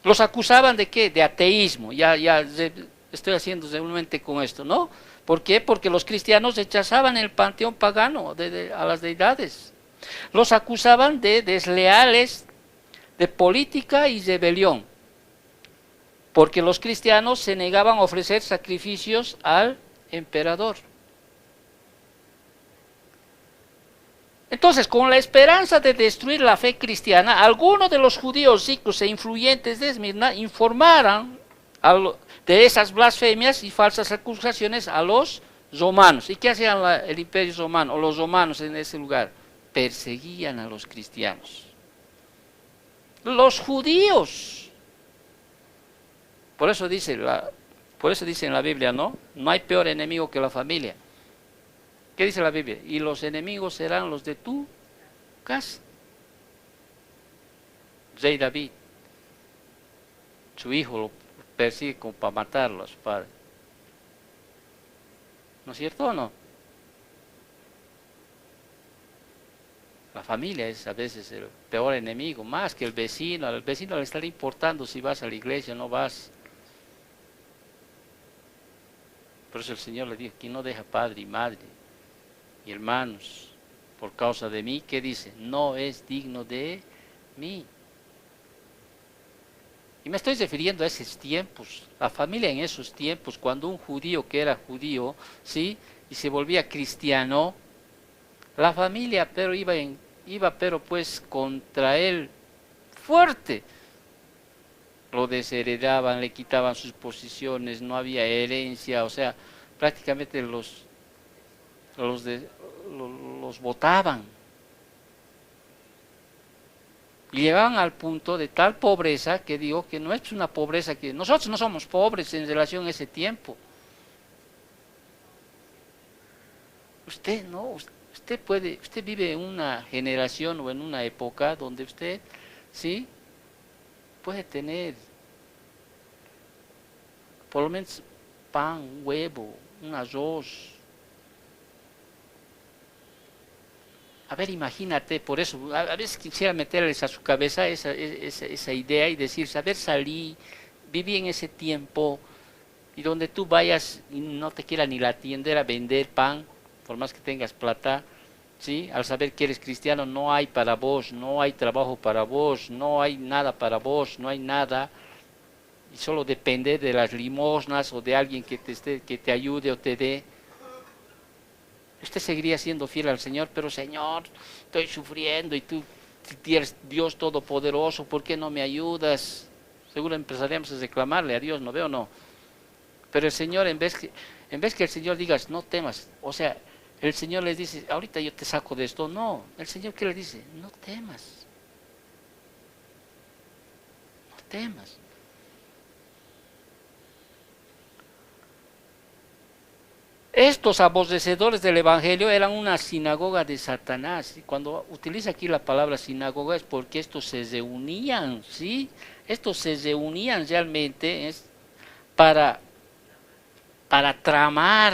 Los acusaban de qué? De ateísmo. Estoy haciendo seguramente con esto, ¿no? ¿Por qué? Porque los cristianos rechazaban el panteón pagano a las deidades. Los acusaban de desleales, de política y rebelión. Porque los cristianos se negaban a ofrecer sacrificios al emperador. Entonces, con la esperanza de destruir la fe cristiana, algunos de los judíos ricos e influyentes de Esmirna informaron de esas blasfemias y falsas acusaciones a los romanos. ¿Y qué hacían el imperio romano o los romanos en ese lugar? Perseguían a los cristianos. Los judíos. Por eso dice en la Biblia, ¿no? No hay peor enemigo que la familia. ¿Qué dice la Biblia? Y los enemigos serán los de tu casa. Rey David, su hijo lo persigue como para matarlo a su padre. ¿No es cierto o no? La familia es a veces el peor enemigo, más que el vecino. Al vecino le estará importando si vas a la iglesia o no vas. Por eso el Señor le dijo, quien no deja padre y madre y hermanos por causa de mí, ¿qué dice? No es digno de mí. Y me estoy refiriendo a esos tiempos, la familia en esos tiempos, cuando un judío que era judío, ¿sí? Y se volvía cristiano, la familia pero iba pero pues contra él fuerte. Lo desheredaban, le quitaban sus posiciones, no había herencia, o sea, prácticamente los votaban. Y llegaban al punto de tal pobreza que digo que no es una pobreza que nosotros no somos pobres en relación a ese tiempo. Usted no, usted vive en una generación o en una época donde usted, sí, puede tener por lo menos pan, huevo, un arroz. A ver, imagínate, por eso, a veces quisiera meterles a su cabeza esa idea y decir, saber salir, viví en ese tiempo, y donde tú vayas y no te quiera ni la tiendera vender pan, por más que tengas plata, ¿sí? Al saber que eres cristiano, no hay para vos, no hay trabajo para vos, no hay nada para vos, no hay nada, y solo depender de las limosnas o de alguien que te ayude o te dé. Usted seguiría siendo fiel al Señor, pero Señor, estoy sufriendo y tú eres Dios Todopoderoso, ¿por qué no me ayudas? Seguro empezaríamos a reclamarle a Dios, ¿no veo o no? Pero el Señor, en vez que el Señor diga, no temas, o sea, el Señor les dice, ahorita yo te saco de esto, no, el Señor ¿qué le dice? No temas, no temas. Estos aborrecedores del Evangelio eran una sinagoga de Satanás. Y cuando utiliza aquí la palabra sinagoga es porque estos se reunían, ¿sí? Estos se reunían realmente para tramar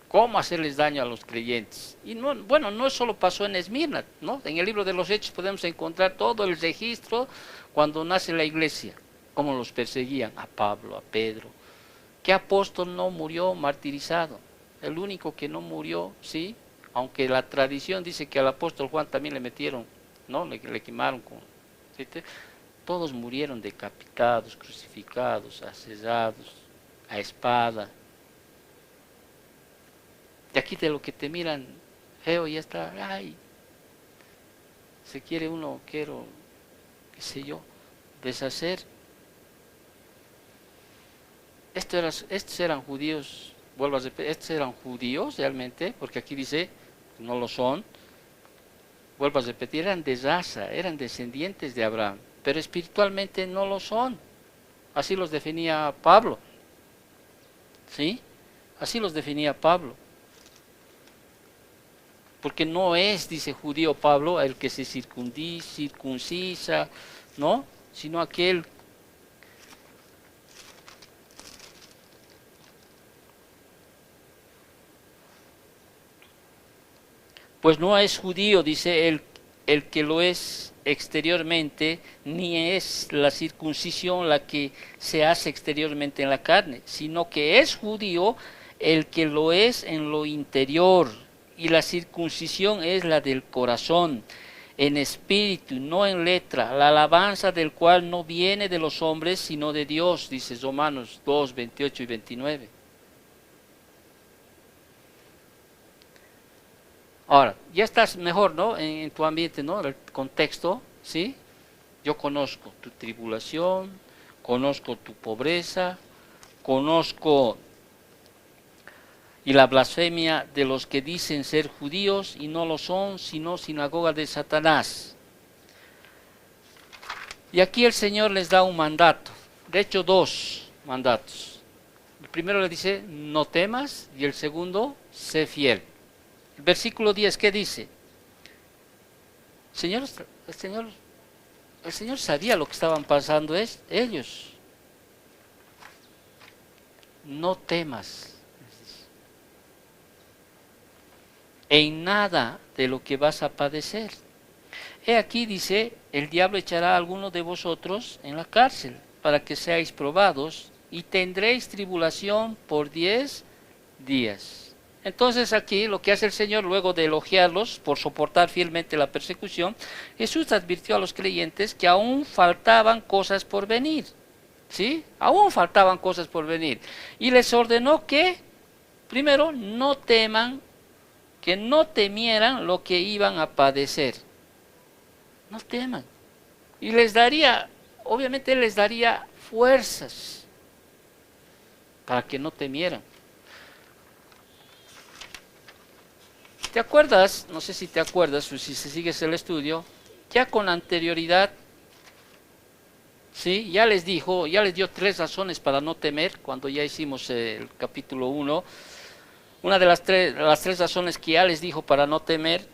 cómo hacerles daño a los creyentes. Y no, bueno, no solo pasó en Esmirna, ¿no? En el libro de los Hechos podemos encontrar todo el registro cuando nace la iglesia, cómo los perseguían a Pablo, a Pedro. ¿Qué apóstol no murió martirizado? El único que no murió, sí, aunque la tradición dice que al apóstol Juan también le metieron, ¿no? Le quemaron ¿sí? Todos murieron decapitados, crucificados, asesados, a espada. De aquí de lo que te miran feo ya está, ay, se quiere uno, qué sé yo, deshacer. Estos eran judíos, vuelvo a repetir, estos eran judíos realmente, porque aquí dice, no lo son, vuelvo a repetir, eran de raza, eran descendientes de Abraham. pero espiritualmente no lo son. Así los definía Pablo. ¿Sí? Así los definía Pablo. Porque no es, dice judío Pablo, el que se circuncisa, ¿no? Sino aquel. Pues no es judío, dice el que lo es exteriormente, ni es la circuncisión la que se hace exteriormente en la carne, sino que es judío el que lo es en lo interior, y la circuncisión es la del corazón, en espíritu, no en letra, la alabanza del cual no viene de los hombres, sino de Dios, dice Romanos 2, 28 y 29. Ahora, ya estás mejor, ¿no? En tu ambiente, ¿no? El contexto, ¿sí? Yo conozco tu tribulación, conozco tu pobreza, conozco y la blasfemia de los que dicen ser judíos y no lo son, sino sinagoga de Satanás. Y aquí el Señor les da un mandato, de hecho 2 mandatos. El primero le dice, no temas, y el segundo, sé fiel. El versículo 10, ¿qué dice? El Señor sabía lo que estaban pasando ellos. No temas en nada de lo que vas a padecer. He aquí, dice, el diablo echará a alguno de vosotros en la cárcel, para que seáis probados, y tendréis tribulación por 10 días. Entonces aquí lo que hace el Señor, luego de elogiarlos por soportar fielmente la persecución, Jesús advirtió a los creyentes que aún faltaban cosas por venir. ¿Sí? Aún faltaban cosas por venir. Y les ordenó que, primero, no teman, que no temieran lo que iban a padecer. No teman. Y les daría, obviamente les daría fuerzas para que no temieran. ¿Te acuerdas? No sé si te acuerdas o si sigues el estudio, ya con anterioridad, ¿sí? Ya les dio 3 razones para no temer cuando ya hicimos el capítulo 1. Una de las tres razones que ya les dijo para no temer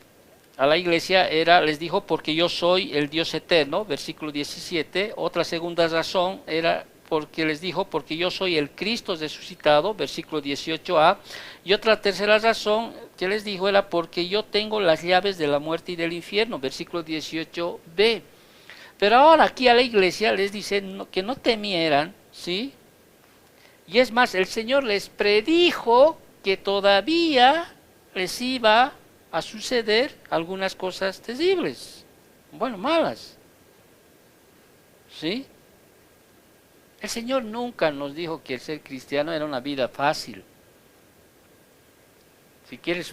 a la iglesia les dijo porque yo soy el Dios eterno, versículo 17. Otra segunda razón era porque les dijo porque yo soy el Cristo resucitado, versículo 18a. Y otra tercera razón que les dijo era porque yo tengo las llaves de la muerte y del infierno, versículo 18b. Pero ahora aquí a la iglesia les dice que no temieran, ¿sí? Y es más, el Señor les predijo que todavía les iba a suceder algunas cosas terribles, bueno, malas, ¿sí? El Señor nunca nos dijo que el ser cristiano era una vida fácil. Si quieres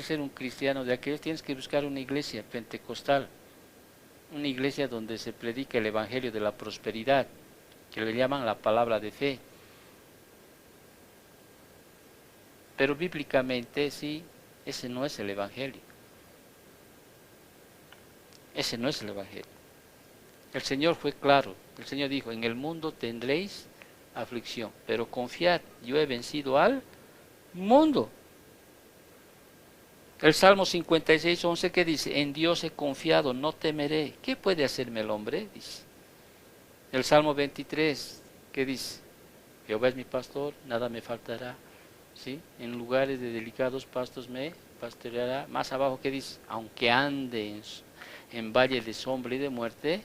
ser un cristiano de aquellos, tienes que buscar una iglesia pentecostal, una iglesia donde se predica el evangelio de la prosperidad, que le llaman la palabra de fe. Pero bíblicamente, sí, ese no es el evangelio. Ese no es el evangelio. El Señor fue claro. El Señor dijo, en el mundo tendréis aflicción, pero confiad, yo he vencido al mundo. El Salmo 56, 11 que dice, en Dios he confiado, no temeré. ¿Qué puede hacerme el hombre? Dice. El Salmo 23, que dice, Jehová es mi pastor, nada me faltará. ¿Sí? En lugares de delicados pastos me pastoreará. Más abajo que dice, aunque ande en valle de sombra y de muerte,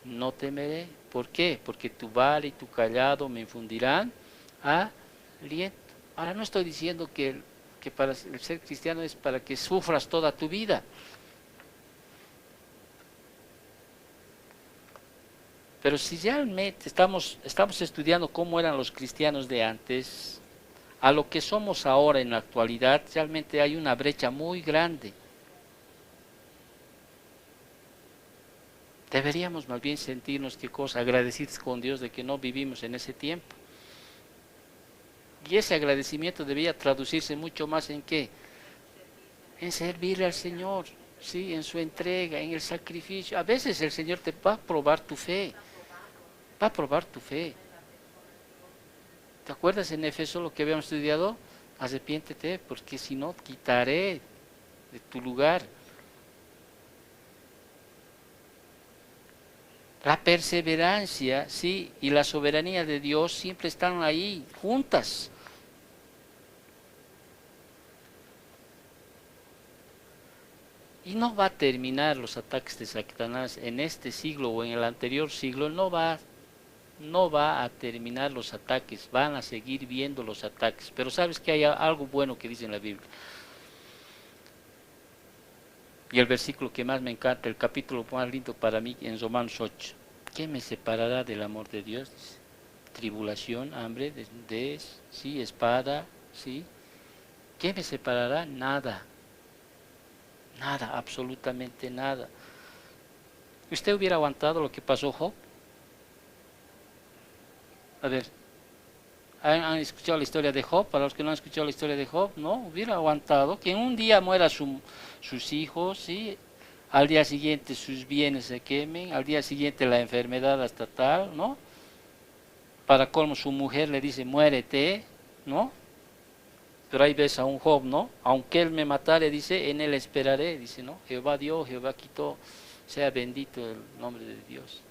no temeré. ¿Por qué? Porque tu vara y tu callado me infundirán aliento. Ahora no estoy diciendo que para el ser cristiano es para que sufras toda tu vida. Pero si realmente estamos estudiando cómo eran los cristianos de antes, a lo que somos ahora en la actualidad, realmente hay una brecha muy grande. Deberíamos más bien sentirnos agradecidos con Dios de que no vivimos en ese tiempo. Y ese agradecimiento debía traducirse mucho más en ¿qué? En servirle al Señor. sí, en su entrega, en el sacrificio. A veces el Señor te va a probar tu fe, va a probar tu fe. ¿Te acuerdas en Efeso lo que habíamos estudiado? Arrepiéntete, porque si no, quitaré de tu lugar. La perseverancia, sí, y la soberanía de Dios siempre están ahí, juntas. Y no va a terminar los ataques de Satanás en este siglo o en el anterior siglo, no va a terminar los ataques, van a seguir viendo los ataques. Pero sabes que hay algo bueno que dice en la Biblia. Y el versículo que más me encanta, el capítulo más lindo para mí, en Romanos 8. ¿Qué me separará del amor de Dios? Dice, tribulación, hambre, sí, espada, sí. ¿Qué me separará? Nada, nada, absolutamente nada. ¿Usted hubiera aguantado lo que pasó Job? A ver, ¿han escuchado la historia de Job? Para los que no han escuchado la historia de Job, no, hubiera aguantado que en un día muera sus hijos, ¿sí? Al día siguiente sus bienes se quemen, al día siguiente la enfermedad hasta tal, ¿no? Para colmo su mujer le dice, muérete, ¿no? Pero ahí ves a un Job, ¿no? Aunque él me matare, dice, en él esperaré, dice, ¿no? Jehová dio, Jehová quitó, sea bendito el nombre de Dios.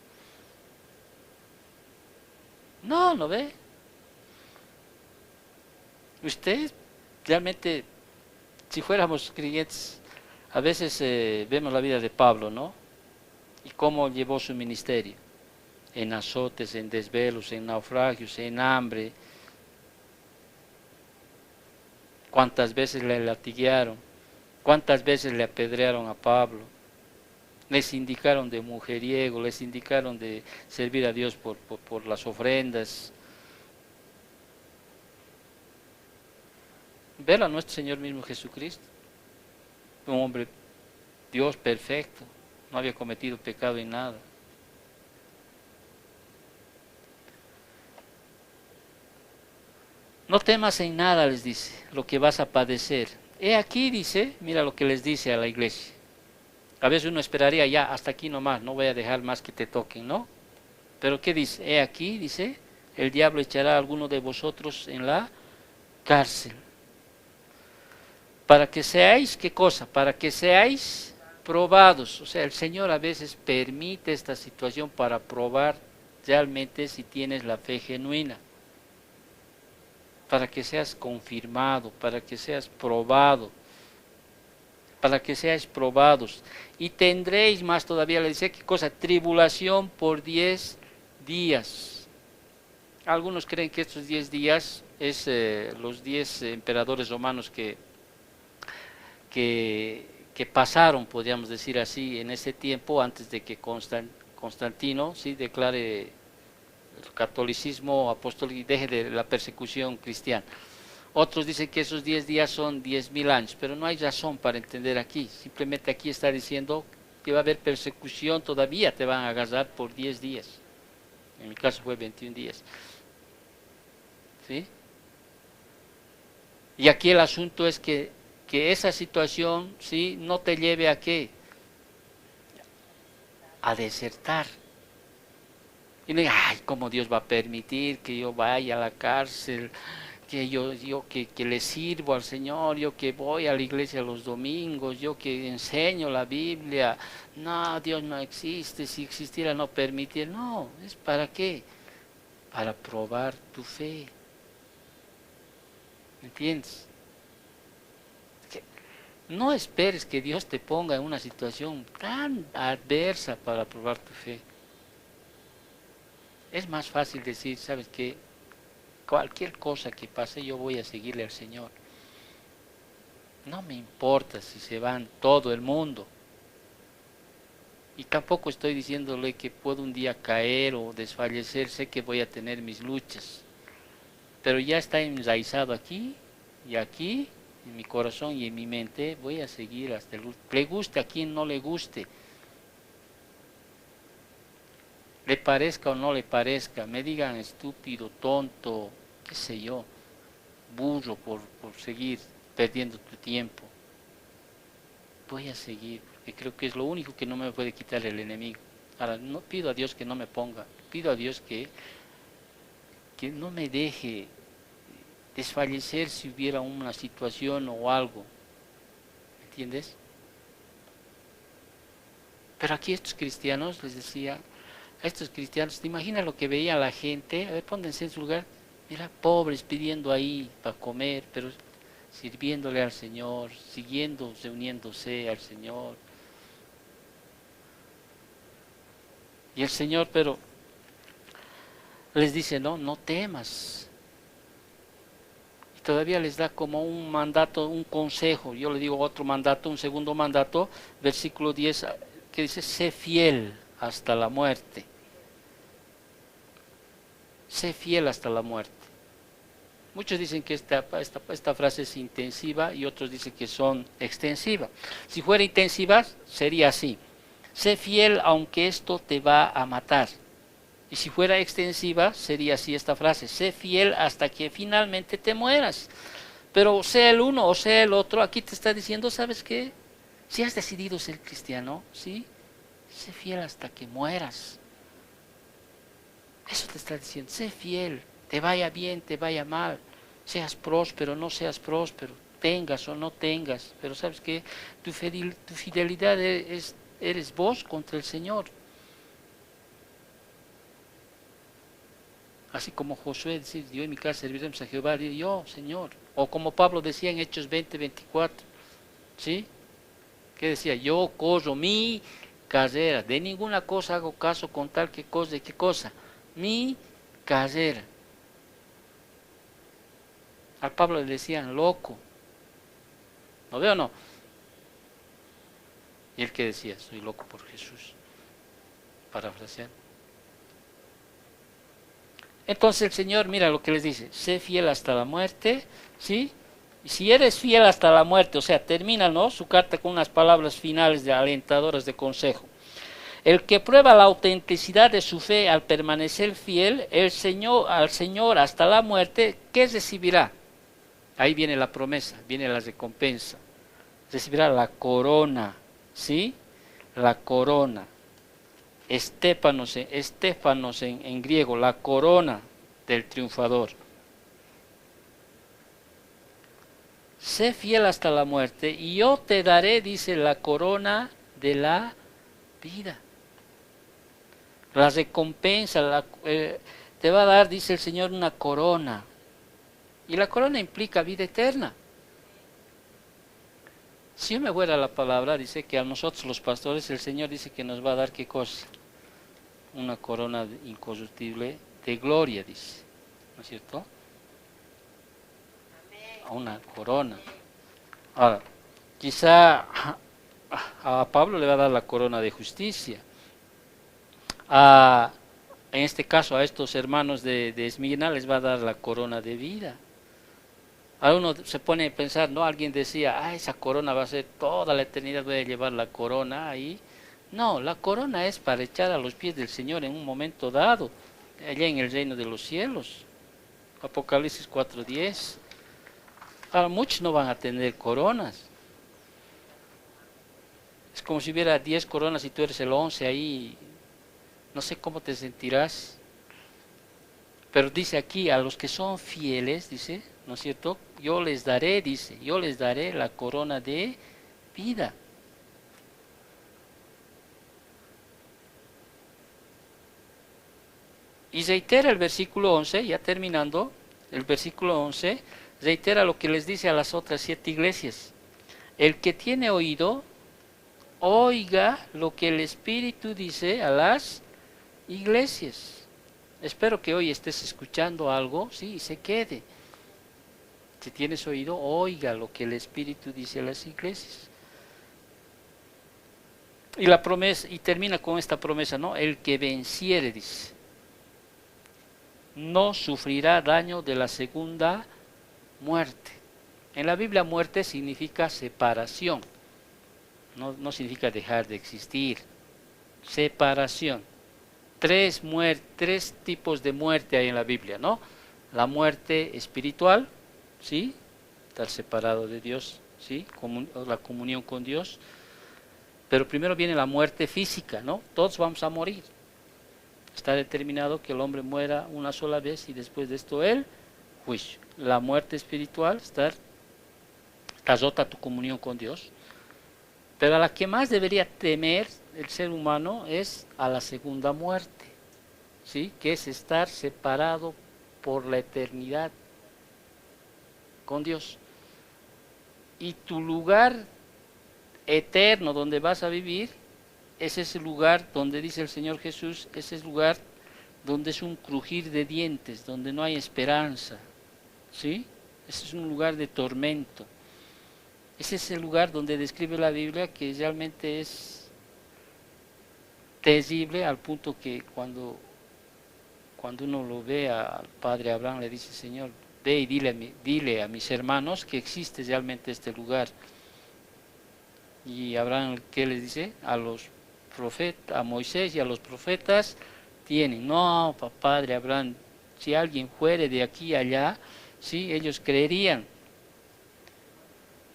No, ¿no ve? Usted realmente, si fuéramos creyentes, a veces vemos la vida de Pablo, ¿no? Y cómo llevó su ministerio, en azotes, en desvelos, en naufragios, en hambre, cuántas veces le latiguearon, cuántas veces le apedrearon a Pablo, les indicaron de mujeriego, les indicaron de servir a Dios por las ofrendas. Ver a nuestro Señor mismo Jesucristo, un hombre, Dios perfecto, no había cometido pecado en nada. No temas en nada, les dice, lo que vas a padecer. He aquí, dice, mira lo que les dice a la iglesia. A veces uno esperaría, ya, hasta aquí nomás, no voy a dejar más que te toquen, ¿no? Pero ¿qué dice? He aquí, dice, el diablo echará a alguno de vosotros en la cárcel. Para que seáis, ¿qué cosa? Para que seáis probados. O sea, el Señor a veces permite esta situación para probar realmente si tienes la fe genuina. Para que seas confirmado, para que seas probado, para que seáis probados. Y tendréis más todavía, le dice, ¿qué cosa? Tribulación por 10 días. Algunos creen que estos 10 días es los 10 emperadores romanos que pasaron, podríamos decir así, en ese tiempo, antes de que Constantino sí declare el catolicismo apostólico y deje de la persecución cristiana. Otros dicen que esos 10 días son 10.000 años, pero no hay razón para entender aquí. Simplemente aquí está diciendo que va a haber persecución, todavía te van a agarrar por 10 días. En mi caso fue 21 días. ¿Sí? Y aquí el asunto es que esa situación, ¿sí?, no te lleve a qué, a desertar. Y no, ay, ¿cómo Dios va a permitir que yo vaya a la cárcel? Que yo que le sirvo al Señor, yo que voy a la iglesia los domingos, yo que enseño la Biblia. No, Dios no existe, si existiera no permitiera. No, ¿es para qué? Para probar tu fe. ¿Me entiendes? No esperes que Dios te ponga en una situación tan adversa para probar tu fe. Es más fácil decir, ¿sabes qué? Cualquier cosa que pase yo voy a seguirle al Señor. No me importa si se van todo el mundo. Y tampoco estoy diciéndole que puedo un día caer o desfallecer, sé que voy a tener mis luchas. Pero ya está enraizado aquí y aquí, en mi corazón y en mi mente, voy a seguir hasta el último. Le guste a quien no le guste. Le parezca o no le parezca, me digan estúpido, tonto, qué sé yo, burro por seguir perdiendo tu tiempo. Voy a seguir, que creo que es lo único que no me puede quitar el enemigo. Ahora, no pido a Dios que no me ponga, pido a Dios que no me deje desfallecer si hubiera una situación o algo, ¿entiendes? Pero aquí estos cristianos, les decía, a estos cristianos, ¿te imaginas lo que veía la gente? A ver, pónganse en su lugar, mira, pobres pidiendo ahí para comer, pero sirviéndole al Señor, siguiéndose, uniéndose al Señor. Y el Señor, pero les dice, no, no temas. Y todavía les da como un mandato, un consejo. Yo le digo otro mandato, un segundo mandato, versículo 10, que dice, sé fiel hasta la muerte. Sé fiel hasta la muerte. Muchos dicen que esta frase es intensiva y otros dicen que son extensiva. Si fuera intensiva, sería así. Sé fiel aunque esto te va a matar. Y si fuera extensiva, sería así esta frase. Sé fiel hasta que finalmente te mueras. Pero sea el uno o sea el otro, aquí te está diciendo, ¿sabes qué? Si has decidido ser cristiano, ¿sí? Sé fiel hasta que mueras. Eso te está diciendo, sé fiel, te vaya bien, te vaya mal, seas próspero, no seas próspero, tengas o no tengas, pero sabes que tu fidelidad eres vos contra el Señor. Así como Josué decía, yo en mi casa serviremos a Jehová, y yo, Señor. O como Pablo decía en Hechos 20:24, ¿sí? Que decía, yo corro mi carrera, de ninguna cosa hago caso con tal que cosa, ¿de qué cosa? Mi carrera. Al Pablo le decían loco. ¿No veo o no? Y él que decía, soy loco por Jesús. Parafrasear. Entonces el Señor, mira lo que les dice, sé fiel hasta la muerte, ¿sí? Y si eres fiel hasta la muerte, o sea, termina, ¿no?, su carta con unas palabras finales de alentadoras de consejo. El que prueba la autenticidad de su fe al permanecer fiel, al Señor hasta la muerte, ¿qué recibirá? Ahí viene la promesa, viene la recompensa. Recibirá la corona, ¿sí? La corona. Estéfanos en griego, la corona del triunfador. Sé fiel hasta la muerte y yo te daré, dice, la corona de la vida. La recompensa, te va a dar, dice el Señor, una corona. Y la corona implica vida eterna. Si yo me voy a la palabra, dice que a nosotros los pastores el Señor dice que nos va a dar ¿qué cosa? Una corona incorruptible de gloria, dice. ¿No es cierto? Una corona. Ahora, quizá a Pablo le va a dar la corona de justicia. En este caso a estos hermanos de Esmirna les va a dar la corona de vida. A uno se pone a pensar, ¿no? Alguien decía, esa corona va a ser toda la eternidad, voy a llevar la corona ahí. No, la corona es para echar a los pies del Señor en un momento dado, allá en el reino de los cielos. Apocalipsis 4:10. Ahora, muchos no van a tener coronas. Es como si hubiera 10 coronas y tú eres el 11 ahí. No sé cómo te sentirás. Pero dice aquí, a los que son fieles, dice, ¿no es cierto? Yo les daré, dice, yo les daré la corona de vida. Y reitera el versículo 11, ya terminando, el versículo 11, reitera lo que les dice a las otras 7 iglesias. El que tiene oído, oiga lo que el Espíritu dice a las iglesias. Espero que hoy estés escuchando algo, sí, y se quede. Si tienes oído, oiga lo que el Espíritu dice a las iglesias. Y la promesa, y termina con esta promesa, ¿no? El que venciere, dice, no sufrirá daño de la segunda muerte. En la Biblia muerte significa separación, no significa dejar de existir. Separación. Tres tipos de muerte hay en la Biblia, ¿no? La muerte espiritual, ¿sí? Estar separado de Dios, ¿sí? La comunión con Dios. Pero primero viene la muerte física, ¿no? Todos vamos a morir. Está determinado que el hombre muera una sola vez y después de esto el juicio. La muerte espiritual, está rota tu comunión con Dios. Pero a la que más debería temer el ser humano es a la segunda muerte, ¿sí? Que es estar separado por la eternidad con Dios. Y tu lugar eterno donde vas a vivir es ese lugar donde dice el Señor Jesús, ese lugar donde es un crujir de dientes, donde no hay esperanza, ¿sí? Ese es un lugar de tormento. Ese es el lugar donde describe la Biblia, que realmente es terrible, al punto que cuando uno lo ve al padre Abraham, le dice: Señor, ve y dile a mis hermanos que existe realmente este lugar. Y Abraham, ¿qué les dice? A Moisés y a los profetas tienen. No, padre Abraham, si alguien fuere de aquí a allá, ¿sí? Ellos creerían.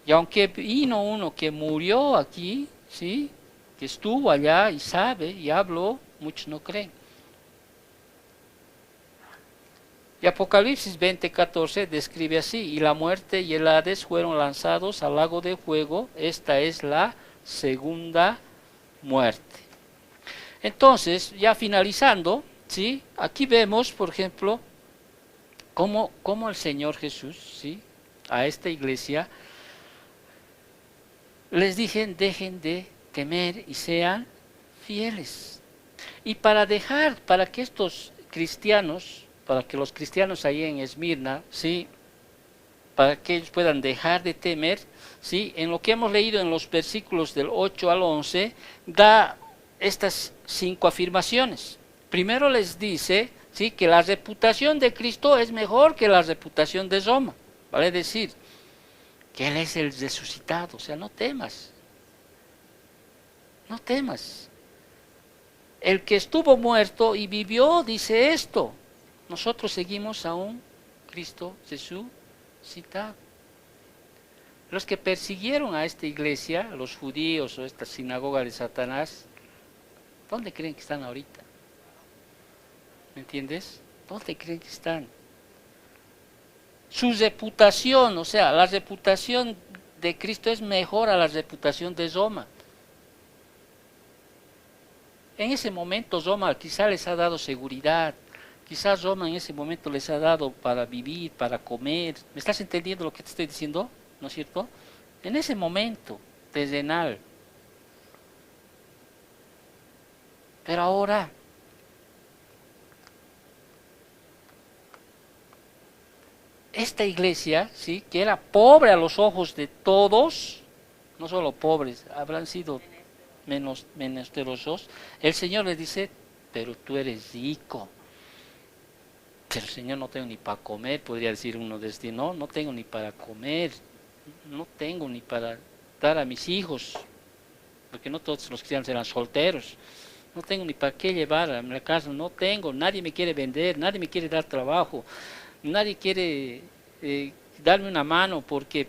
Y aunque vino uno que murió aquí, ¿sí? Que estuvo allá y sabe y habló, muchos no creen. Y Apocalipsis 20:14 describe así: y la muerte y el Hades fueron lanzados al lago de fuego. Esta es la segunda muerte. Entonces, ya finalizando, ¿sí? Aquí vemos, por ejemplo, cómo el Señor Jesús, ¿sí? A esta iglesia les dije: dejen de temer y sean fieles. Y para que estos cristianos, para que los cristianos ahí en Esmirna, ¿sí? Para que ellos puedan dejar de temer, ¿sí? En lo que hemos leído en los versículos del 8 al 11, da estas 5 afirmaciones. Primero les dice, ¿sí? Que la reputación de Cristo es mejor que la reputación de Roma. Vale decir, que Él es el resucitado. O sea, no temas. No temas. El que estuvo muerto y vivió dice esto: nosotros seguimos a un Cristo resucitado. Los que persiguieron a esta iglesia, los judíos o esta sinagoga de Satanás, ¿dónde creen que están ahorita? ¿Me entiendes? ¿Dónde creen que están? Su reputación, o sea, la reputación de Cristo es mejor a la reputación de Roma. En ese momento Roma quizá les ha dado seguridad, quizás Roma en ese momento les ha dado para vivir, para comer. ¿Me estás entendiendo lo que te estoy diciendo? ¿No es cierto? En ese momento terrenal. Pero ahora, esta iglesia, ¿sí? Que era pobre a los ojos de todos, no solo pobres, habrán sido menesterosos, el Señor les dice: pero tú eres rico. Pero Señor, no tengo ni para comer, podría decir uno de este: no tengo ni para comer, no tengo ni para dar a mis hijos, porque no todos los cristianos eran solteros. No tengo ni para qué llevar a la casa, no tengo, nadie me quiere vender, nadie me quiere dar trabajo, nadie quiere darme una mano porque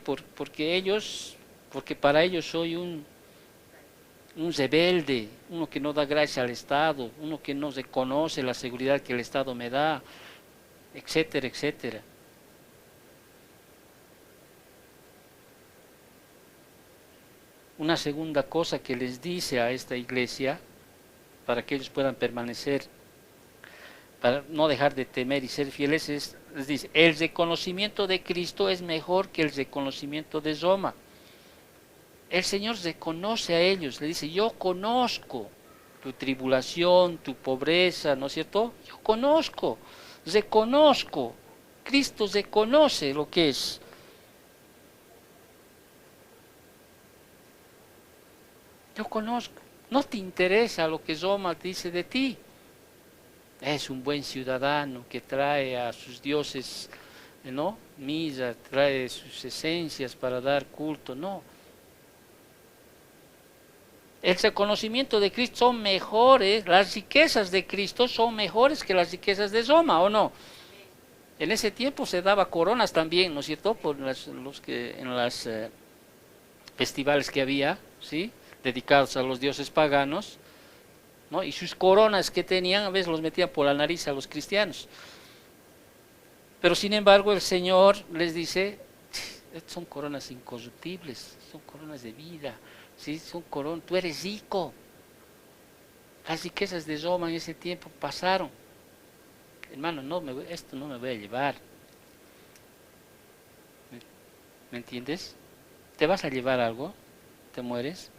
para ellos soy un rebelde, uno que no da gracia al Estado, uno que no reconoce la seguridad que el Estado me da, etcétera, etcétera. Una segunda cosa que les dice a esta iglesia, para que ellos puedan permanecer, para no dejar de temer y ser fieles, les dice: el reconocimiento de Cristo es mejor que el reconocimiento de Roma. El Señor reconoce a ellos, le dice: yo conozco tu tribulación, tu pobreza, ¿no es cierto? Yo conozco, reconozco, Cristo reconoce lo que es. Yo conozco. No te interesa lo que Roma dice de ti. Es un buen ciudadano que trae a sus dioses, ¿no? Misa, trae sus esencias para dar culto. No. El reconocimiento de Cristo son mejores, las riquezas de Cristo son mejores que las riquezas de Roma, ¿o no? En ese tiempo se daba coronas también, ¿no es cierto? Por en las festivales que había, ¿sí? dedicados a los dioses paganos, ¿no? Y sus coronas que tenían a veces los metían por la nariz a los cristianos. Pero sin embargo el Señor les dice, son coronas incorruptibles, son coronas de vida, ¿sí? Son coronas, tú eres rico. Las riquezas de Roma en ese tiempo pasaron. Hermano, esto no me voy a llevar. ¿Me entiendes? ¿Te vas a llevar algo? ¿Te mueres?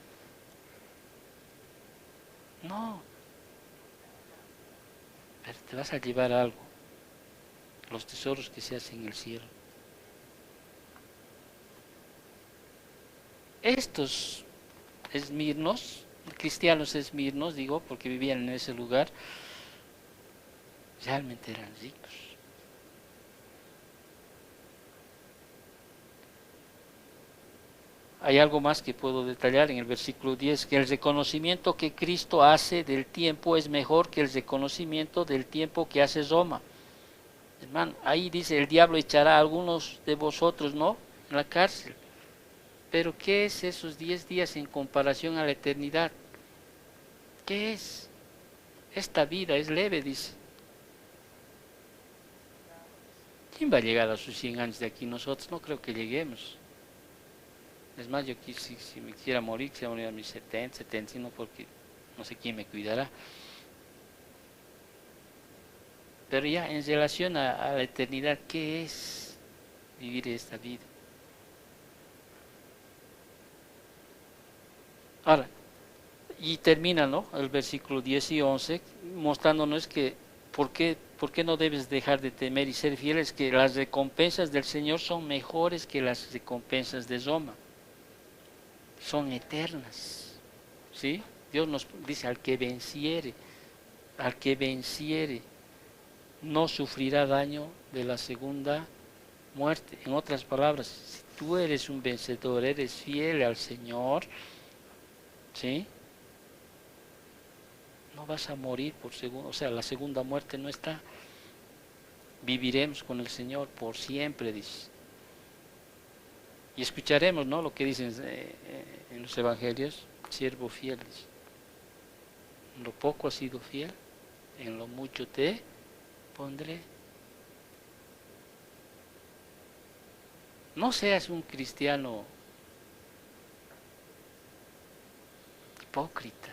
No, pero te vas a llevar algo. Los tesoros que se hacen en el cielo. Estos esmirnos, cristianos esmirnos, digo, porque vivían en ese lugar, realmente eran ricos. Hay algo más que puedo detallar en el versículo 10, que el reconocimiento que Cristo hace del tiempo es mejor que el reconocimiento del tiempo que hace Roma. Hermano, ahí dice, el diablo echará a algunos de vosotros, ¿no?, en la cárcel. Pero ¿qué es esos 10 días en comparación a la eternidad? ¿Qué es? Esta vida es leve, dice. ¿Quién va a llegar a sus 100 años de aquí? Nosotros no creo que lleguemos. Es más, yo si me quisiera morir a mis 70, 71, porque no sé quién me cuidará. Pero ya en relación a la eternidad, ¿qué es vivir esta vida? Ahora, y termina, ¿no?, el versículo 10 y 11 mostrándonos que ¿por qué no debes dejar de temer y ser fieles? Que las recompensas del Señor son mejores que las recompensas de Roma. Son eternas, ¿sí? Dios nos dice, al que venciere, no sufrirá daño de la segunda muerte. En otras palabras, si tú eres un vencedor, eres fiel al Señor, ¿sí?, no vas a morir por segundo, o sea, la segunda muerte no está. Viviremos con el Señor por siempre, dice. Y escucharemos, ¿no?, lo que dicen en los evangelios, siervo fiel, dice. En lo poco has sido fiel, en lo mucho te pondré. No seas un cristiano hipócrita.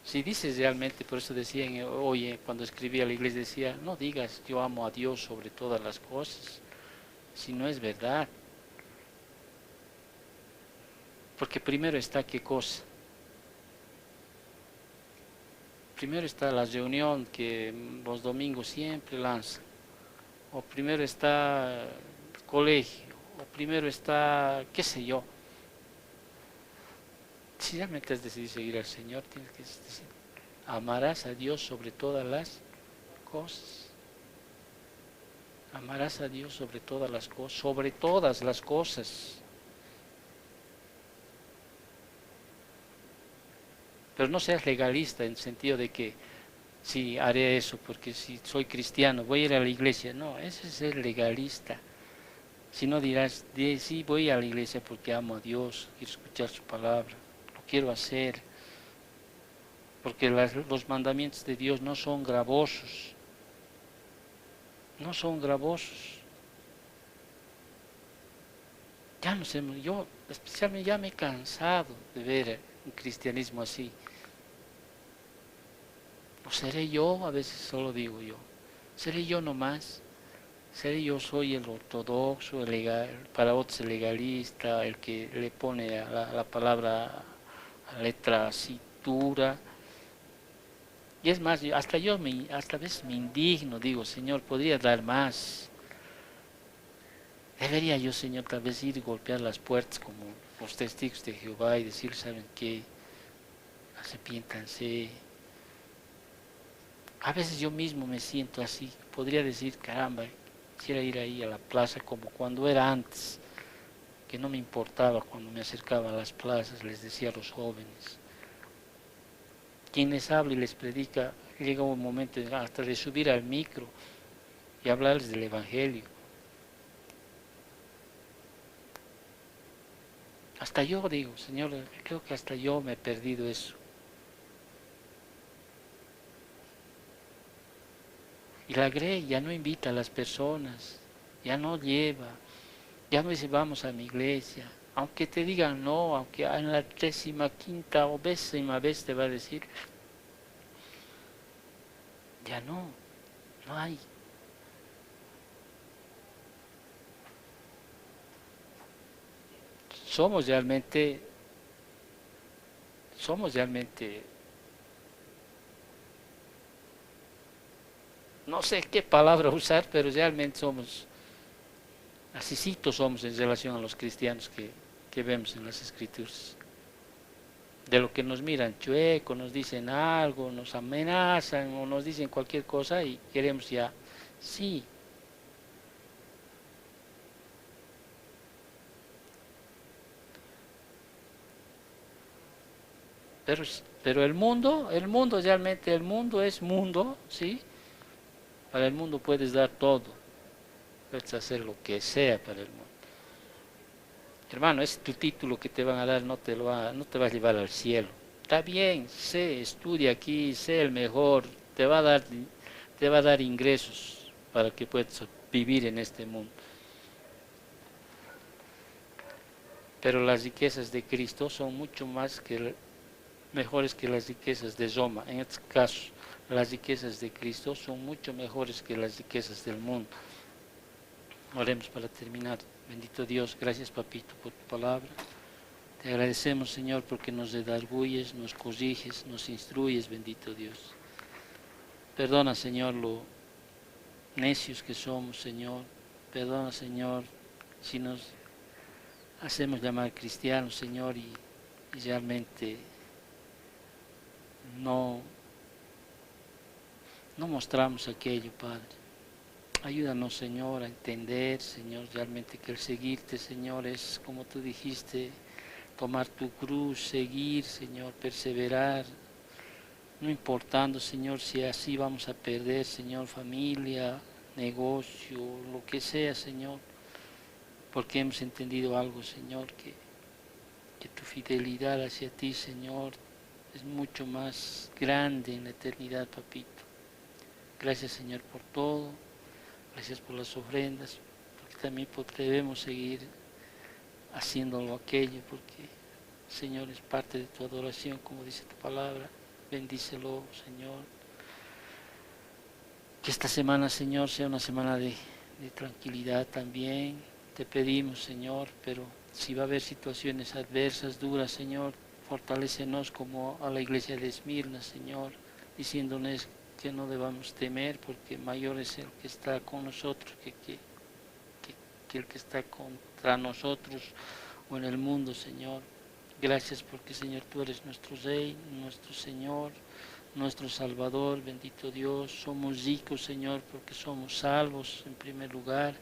Si dices realmente, por eso decían, oye, cuando escribí a la iglesia decía, no digas yo amo a Dios sobre todas las cosas, si no es verdad. Porque primero está qué cosa. Primero está la reunión que los domingos siempre lanzan. O primero está el colegio. O primero está, qué sé yo. Si realmente has decidido seguir al Señor, tienes que decir, amarás a Dios sobre todas las cosas. Amarás a Dios sobre todas las cosas, sobre todas las cosas. Pero no seas legalista en el sentido de que sí, haré eso porque si soy cristiano, voy a ir a la iglesia. No, ese es ser legalista. Si no dirás, sí, voy a la iglesia porque amo a Dios, quiero escuchar su palabra, lo quiero hacer. Porque los mandamientos de Dios no son gravosos. No son gravosos. Ya no sé, yo especialmente ya me he cansado de ver un cristianismo así. ¿O seré yo? A veces solo digo yo. ¿Seré yo nomás? ¿Seré yo soy el ortodoxo, el legal, para otros el legalista, el que le pone a la palabra a letra así dura? Y es más, hasta a veces me indigno, digo, Señor, podría dar más. Debería yo, Señor, tal vez ir y golpear las puertas como los testigos de Jehová y decir, ¿saben qué? Arrepiéntanse. A veces yo mismo me siento así. Podría decir, caramba, quisiera ir ahí a la plaza como cuando era antes, que no me importaba cuando me acercaba a las plazas, les decía a los jóvenes. Quien les habla y les predica, llega un momento hasta de subir al micro y hablarles del Evangelio. Hasta yo digo, Señor, creo que hasta yo me he perdido eso. Y la Grey ya no invita a las personas, ya no lleva, ya no dice vamos a mi iglesia. Aunque te digan no, aunque en la 35ª o 10ª vez te va a decir, ya no, no hay. Somos realmente, somos realmente, no sé qué palabra usar, pero realmente somos, asícitos somos en relación a los cristianos que vemos en las escrituras. De lo que nos miran chueco, nos dicen algo, nos amenazan o nos dicen cualquier cosa y queremos ya, sí. Pero, pero el mundo realmente, el mundo es mundo, ¿sí? Para el mundo puedes dar todo, puedes hacer lo que sea para el mundo. Hermano, ese tu título que te van a dar no te va a llevar al cielo. Está bien, sé, estudia aquí, sé el mejor, te va a dar ingresos para que puedas vivir en este mundo. Pero las riquezas de Cristo son mucho más mejores que las riquezas de Roma. En este caso, las riquezas de Cristo son mucho mejores que las riquezas del mundo. Oremos para terminar. Bendito Dios, gracias papito por tu palabra. Te agradecemos, Señor, porque nos redarguyes, nos corriges, nos instruyes, bendito Dios. Perdona, Señor, lo necios que somos, Señor. Perdona, Señor, si nos hacemos llamar cristianos, Señor, y realmente no, no mostramos aquello, Padre. Ayúdanos, Señor, a entender, Señor, realmente que el seguirte, Señor, es como tú dijiste, tomar tu cruz, seguir, Señor, perseverar, no importando, Señor, si así vamos a perder, Señor, familia, negocio, lo que sea, Señor, porque hemos entendido algo, Señor, que tu fidelidad hacia ti, Señor, es mucho más grande en la eternidad, papito. Gracias, Señor, por todo. Gracias por las ofrendas, porque también debemos seguir haciéndolo aquello, porque, Señor, es parte de tu adoración, como dice tu palabra. Bendícelo, Señor. Que esta semana, Señor, sea una semana de tranquilidad también. Te pedimos, Señor, pero si va a haber situaciones adversas, duras, Señor, fortalécenos como a la iglesia de Esmirna, Señor, diciéndoles que no debamos temer, porque mayor es el que está con nosotros que el que está contra nosotros o en el mundo, Señor. Gracias porque, Señor, tú eres nuestro Rey, nuestro Señor, nuestro Salvador, bendito Dios. Somos ricos, Señor, porque somos salvos en primer lugar,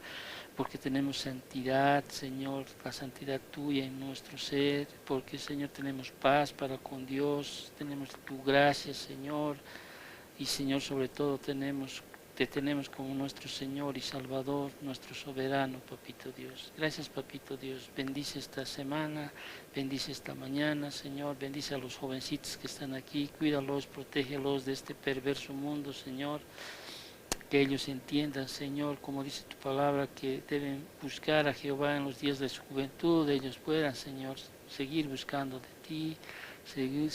porque tenemos santidad, Señor, la santidad tuya en nuestro ser, porque, Señor, tenemos paz para con Dios, tenemos tu gracia, Señor, y, Señor, sobre todo te tenemos como nuestro Señor y Salvador, nuestro soberano, papito Dios. Gracias, papito Dios. Bendice esta semana, bendice esta mañana, Señor. Bendice a los jovencitos que están aquí. Cuídalos, protégelos de este perverso mundo, Señor. Que ellos entiendan, Señor, como dice tu palabra, que deben buscar a Jehová en los días de su juventud. Ellos puedan, Señor, seguir buscando de ti, seguir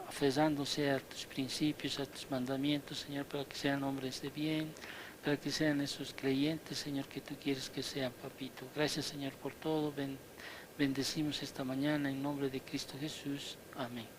aferrándose a tus principios, a tus mandamientos, Señor, para que sean hombres de bien, para que sean esos creyentes, Señor, que tú quieres que sean, papito. Gracias, Señor, por todo. Bendecimos esta mañana en nombre de Cristo Jesús. Amén.